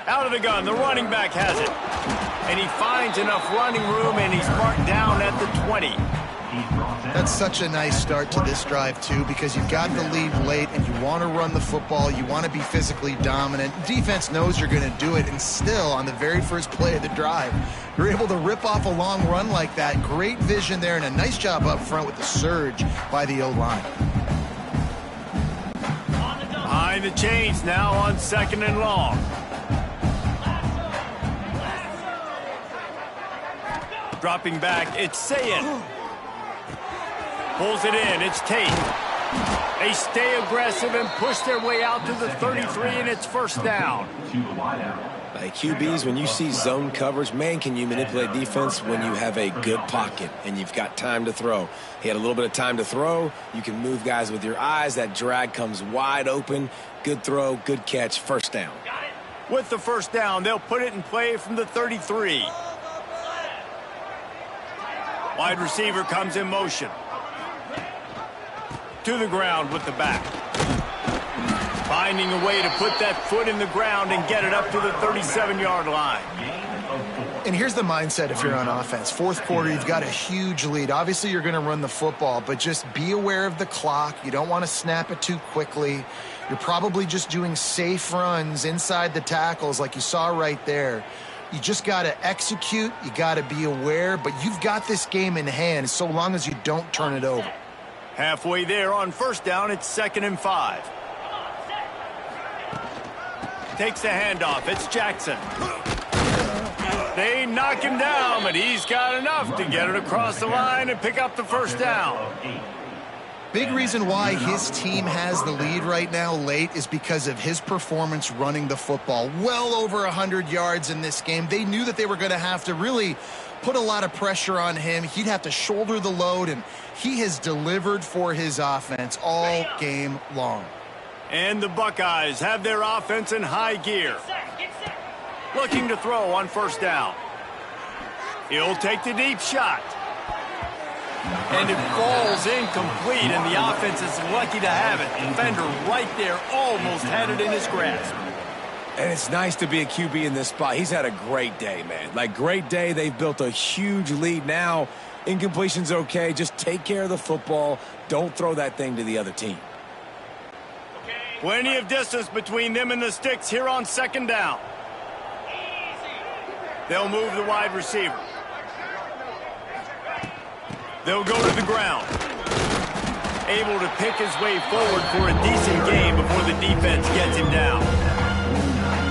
Out of the gun, the running back has it. And he finds enough running room, and he's marked down at the 20. That's such a nice start to this drive, too, because you've got the lead late and you want to run the football. You want to be physically dominant. Defense knows you're going to do it, and still, on the very first play of the drive, you're able to rip off a long run like that. Great vision there, and a nice job up front with the surge by the O-line. Behind the chains now on 2nd and long. Dropping back, it's Sayin. Pulls it in, it's Tate. They stay aggressive and push their way out to the 33, and it's first down. Like QBs, when you see zone coverage, man, can you manipulate defense when you have a good pocket and you've got time to throw. He had a little bit of time to throw. You can move guys with your eyes. That drag comes wide open. Good throw, good catch, first down. With the first down, they'll put it in play from the 33. Wide receiver comes in motion. To the ground with the back. Finding a way to put that foot in the ground and get it up to the 37-yard line. And here's the mindset if you're on offense. Fourth quarter, you've got a huge lead. Obviously, you're going to run the football, but just be aware of the clock. You don't want to snap it too quickly. You're probably just doing safe runs inside the tackles like you saw right there. You just got to execute. You got to be aware, but you've got this game in hand so long as you don't turn it over. Halfway there on first down, it's 2nd and 5. Takes the handoff. It's Jackson. They knock him down, but he's got enough to get it across the line and pick up the first down. Big reason why his team has the lead right now late is because of his performance running the football. Well over 100 yards in this game. They knew that they were going to have to really put a lot of pressure on him. He'd have to shoulder the load, and he has delivered for his offense all game long. And the Buckeyes have their offense in high gear. Looking to throw on first down. He'll take the deep shot. And it falls incomplete, and the offense is lucky to have it. Defender right there almost had it in his grasp. And it's nice to be a QB in this spot. He's had a great day, man. Like, great day. They've built a huge lead now. Incompletion's okay. Just take care of the football. Don't throw that thing to the other team. Plenty of distance between them and the sticks here on 2nd down. They'll move the wide receiver. They'll go to the ground. Able to pick his way forward for a decent game before the defense gets him down.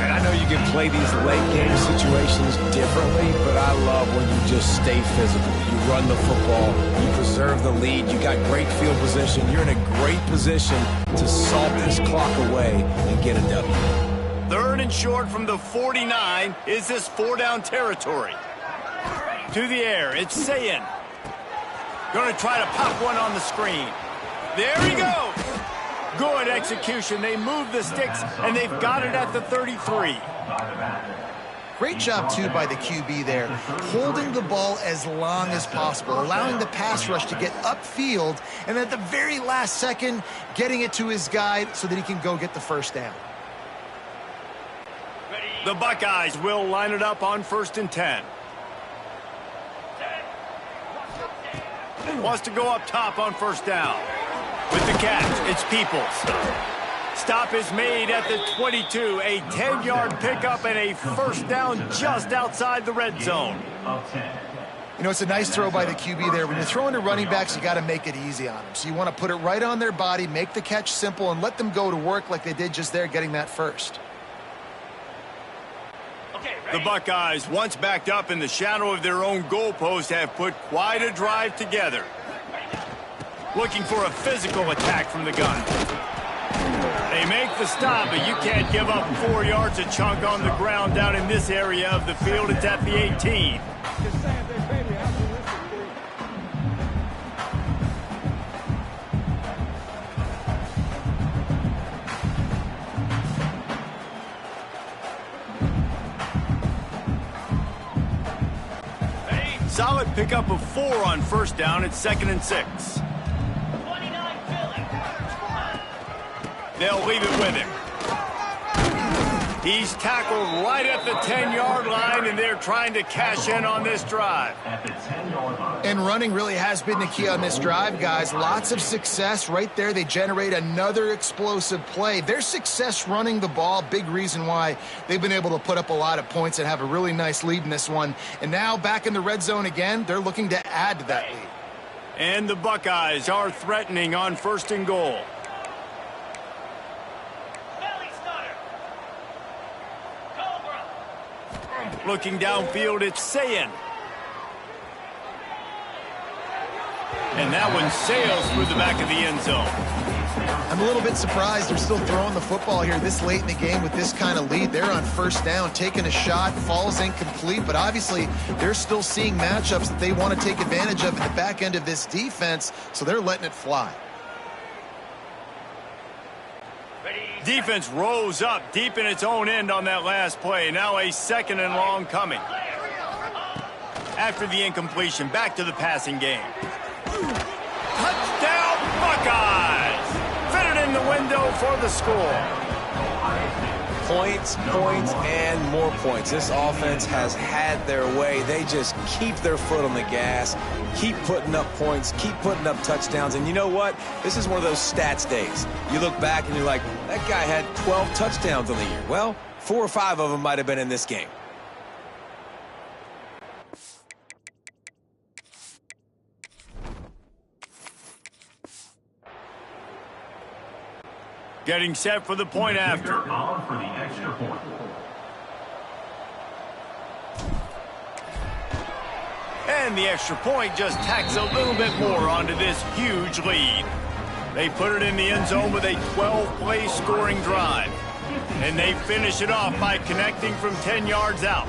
And I know you can play these late game situations differently, but I love when you just stay physical. You run the football, you preserve the lead, you got great field position. You're in a great position to salt this clock away and get a W. 3rd and short from the 49 is this 4-down territory. To the air, it's Sayin. Going to try to pop one on the screen. There he goes. Good execution. They move the sticks, and they've got it at the 33. Great job, too, by the QB there, holding the ball as long as possible, allowing the pass rush to get upfield, and at the very last second, getting it to his guy so that he can go get the first down. The Buckeyes will line it up on 1st and 10. Wants to go up top on first down. With the catch, it's Peoples. Stop is made at the 22. A 10-yard pickup and a first down just outside the red zone. You know, it's a nice throw by the QB there. When you're throwing to running backs, you got to make it easy on them. So you want to put it right on their body, make the catch simple, and let them go to work like they did just there, getting that first. The Buckeyes, once backed up in the shadow of their own goalpost, have put quite a drive together. Looking for a physical attack from the gun. They make the stop, but you can't give up 4 yards a chunk on the ground down in this area of the field. It's at the 18. Solid pickup of 4 on first down. It's 2nd and 6. They'll leave it with him. He's tackled right at the 10-yard line, and they're trying to cash in on this drive. At the 10-yard line. And running really has been the key on this drive, guys. Lots of success right there. They generate another explosive play. Their success running the ball, big reason why they've been able to put up a lot of points and have a really nice lead in this one. And now back in the red zone again, they're looking to add to that lead. And the Buckeyes are threatening on 1st and goal. Looking downfield, it's Sayin. And that one sails through the back of the end zone. I'm a little bit surprised they're still throwing the football here this late in the game with this kind of lead. They're on 1st down, taking a shot, falls incomplete, but obviously they're still seeing matchups that they want to take advantage of at the back end of this defense, so they're letting it fly. Defense rose up deep in its own end on that last play. Now a 2nd and long coming. After the incompletion, back to the passing game. Touchdown Buckeyes! Fitted in the window for the score. Points, points, and more points. This offense has had their way. They just keep their foot on the gas, keep putting up points, keep putting up touchdowns. And you know what? This is one of those stats days. You look back and you're like, that guy had 12 touchdowns on the year. Well, 4 or 5 of them might have been in this game. Getting set for the point after. On for the extra point. And the extra point just tacks a little bit more onto this huge lead. They put it in the end zone with a 12-play scoring drive. And they finish it off by connecting from 10 yards out.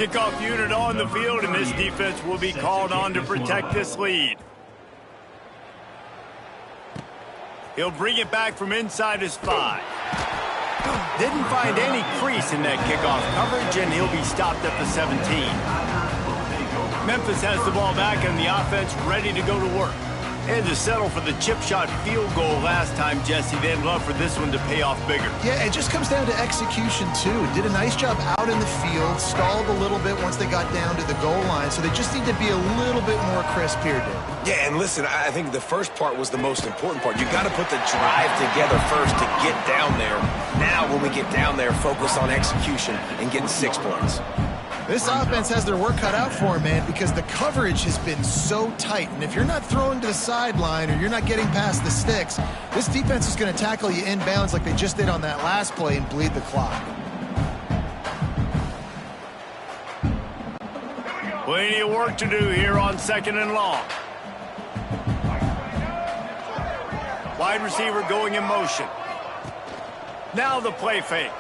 Kickoff unit on the field, and this defense will be called on to protect this lead. He'll bring it back from inside his 5. Didn't find any crease in that kickoff coverage, and he'll be stopped at the 17. Memphis has the ball back, and the offense ready to go to work. Had to settle for the chip shot field goal last time, Jesse. They'd love for this one to pay off bigger. Yeah, it just comes down to execution, too. Did a nice job out in the field, stalled a little bit once they got down to the goal line, so they just need to be a little bit more crisp here, Dave. Yeah, and listen, I think the first part was the most important part. You got to put the drive together first to get down there. Now, when we get down there, focus on execution and getting 6 points. This offense has their work cut out for them, man, because the coverage has been so tight. And if you're not throwing to the sideline or you're not getting past the sticks, this defense is going to tackle you inbounds like they just did on that last play and bleed the clock. Plenty of work to do here on 2nd and long. Wide receiver going in motion. Now the play fake.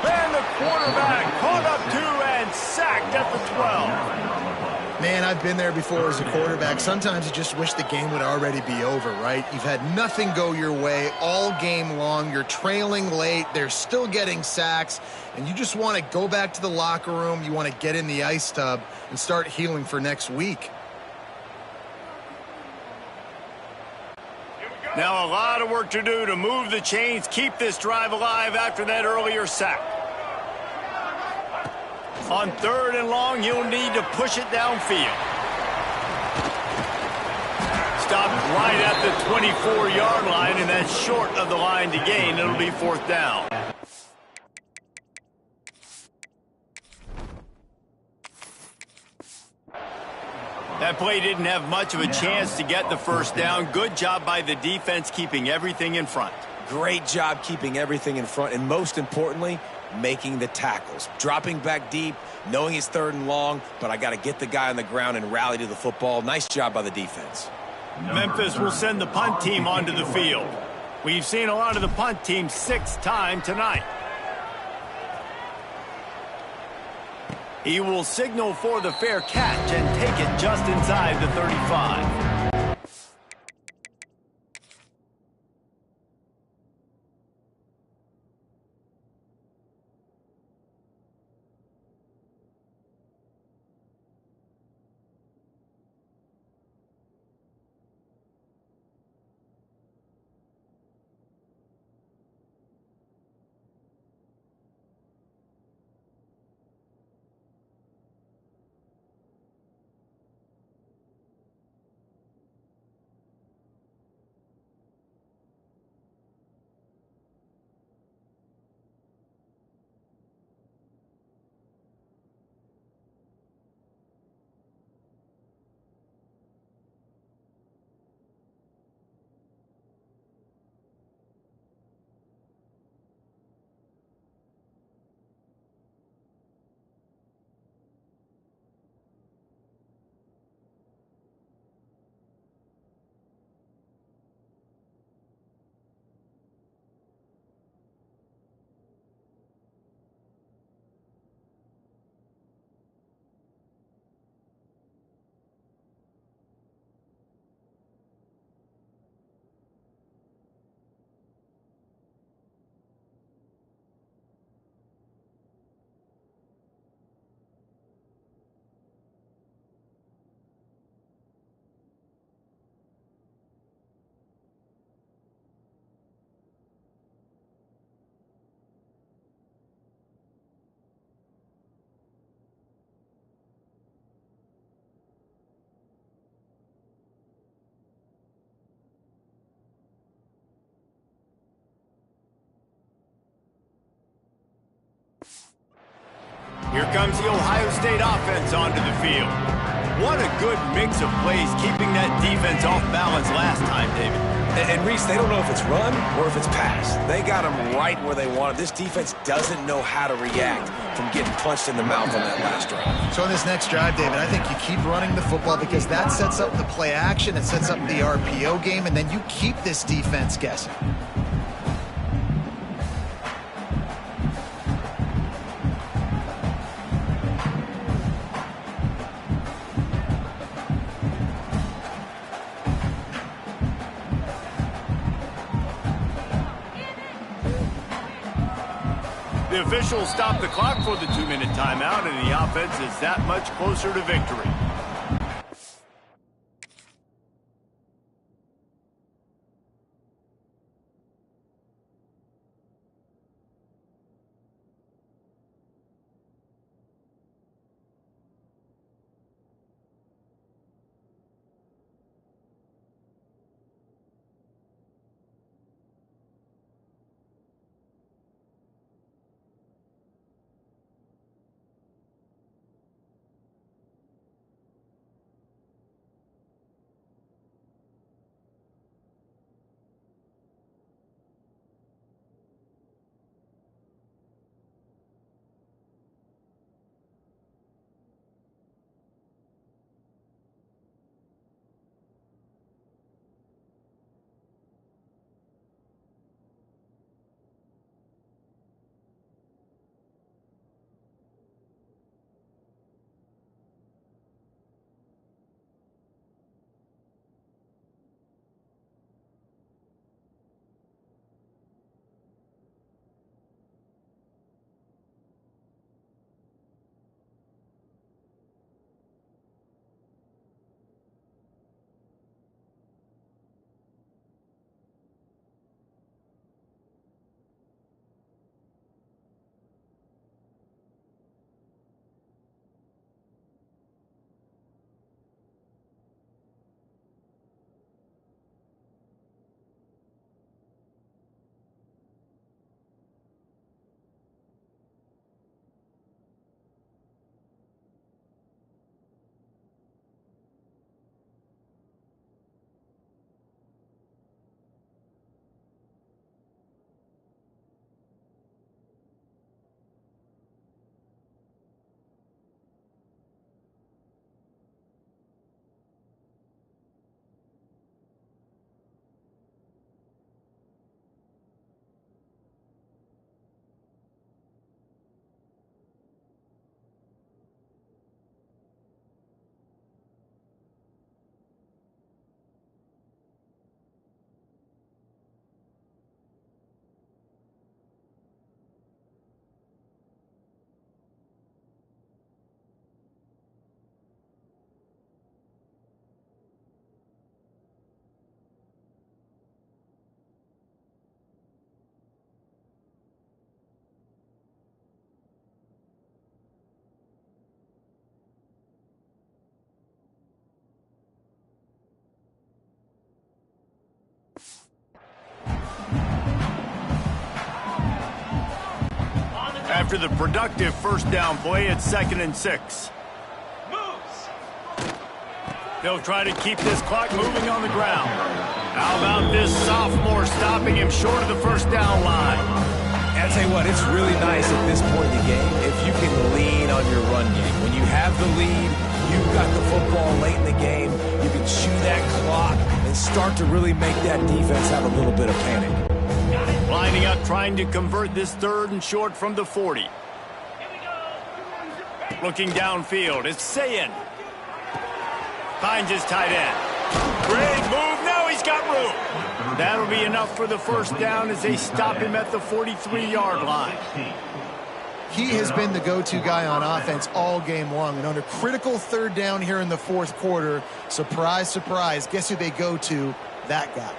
And the quarterback caught up 2 and sacked at the 12. Man, I've been there before as a quarterback. Sometimes you just wish the game would already be over, right? You've had nothing go your way all game long. You're trailing late. They're still getting sacks. And you just want to go back to the locker room. You want to get in the ice tub and start healing for next week. Now a lot of work to do to move the chains, keep this drive alive after that earlier sack. On 3rd and long, he'll need to push it downfield. Stopped right at the 24-yard line, and that's short of the line to gain. It'll be 4th down. That play didn't have much of a chance to get the first down. Good job by the defense keeping everything in front. Great job keeping everything in front, and most importantly, making the tackles. Dropping back deep, knowing it's 3rd and long, but I got to get the guy on the ground and rally to the football. Nice job by the defense. Memphis will send the punt team onto the field. We've seen a lot of the punt team 6th time tonight. He will signal for the fair catch and take it just inside the 35. Here comes the Ohio State offense onto the field. What a good mix of plays, keeping that defense off balance last time, David. And Reese, they don't know if it's run or if it's pass. They got them right where they want it. This defense doesn't know how to react from getting punched in the mouth on that last drive. So on this next drive, David, I think you keep running the football because that sets up the play action, it sets up the RPO game, and then you keep this defense guessing. The officials stop the clock for the 2-minute timeout, and the offense is that much closer to victory. After the productive first down play, it's 2nd and 6. They'll try to keep this clock moving on the ground. How about this sophomore stopping him short of the first down line? And I'll tell you what, it's really nice at this point in the game if you can lean on your run game. When you have the lead, you've got the football late in the game, you can chew that clock and start to really make that defense have a little bit of panic. Lining up, trying to convert this 3rd and short from the 40. Looking downfield, it's Sayin. Finds his tight end. Great move, now he's got room. That'll be enough for the first down as they stop him at the 43-yard line. He has been the go-to guy on offense all game long. And on a critical 3rd down here in the 4th quarter, surprise, surprise, guess who they go to? That guy.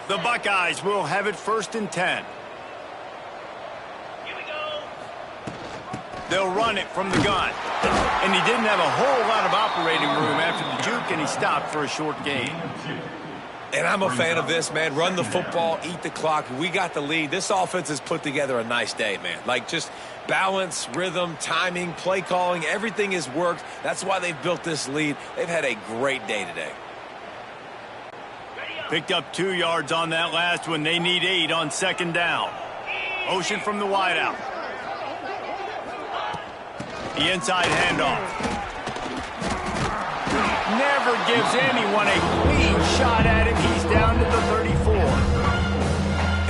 The Buckeyes will have it 1st and 10. Here we go. They'll run it from the gun. And he didn't have a whole lot of operating room after the juke, and he stopped for a short gain. And I'm a fan of this, man. Run the football, eat the clock. We got the lead. This offense has put together a nice day, man. Like, just balance, rhythm, timing, play calling, everything has worked. That's why they've built this lead. They've had a great day today. Picked up 2 yards on that last one. They need 8 on 2nd down. Motion from the wideout. The inside handoff. Never gives anyone a clean shot at him. He's down to the 34.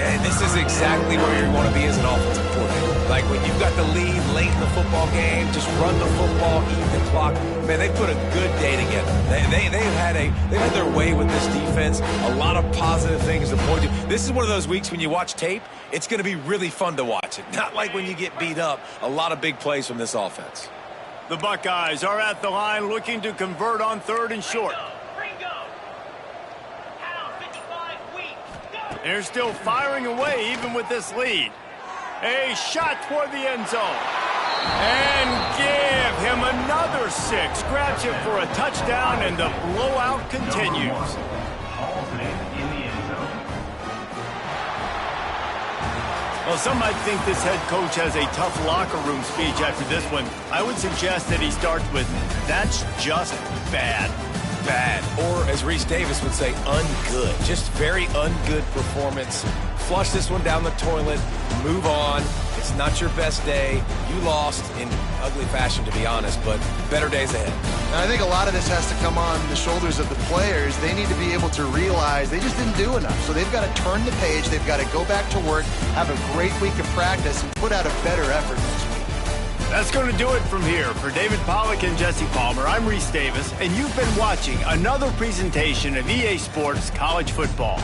And this is exactly where you want to be as an offensive coordinator. Like when you've got the lead late in the football game, just run the football, eat the clock. Man, they put a good day together. They've had their way with this defense. A lot of positive things to point to. This is one of those weeks when you watch tape, it's going to be really fun to watch it. Not like when you get beat up. A lot of big plays from this offense. The Buckeyes are at the line looking to convert on 3rd and short. They're still firing away even with this lead. A shot toward the end zone. And give him another 6. Grabs him for a touchdown, and the blowout continues. Well, some might think this head coach has a tough locker room speech after this one. I would suggest that he starts with, "That's just bad." Bad, or as Reese Davis would say, ungood. Just very ungood performance. Flush this one down the toilet, move on. It's not your best day. You lost in ugly fashion, to be honest, but better days ahead. And I think a lot of this has to come on the shoulders of the players. They need to be able to realize they just didn't do enough. So they've got to turn the page. They've got to go back to work, have a great week of practice, and put out a better effort next week. That's going to do it from here. For David Pollack and Jesse Palmer, I'm Reese Davis, and you've been watching another presentation of EA Sports College Football.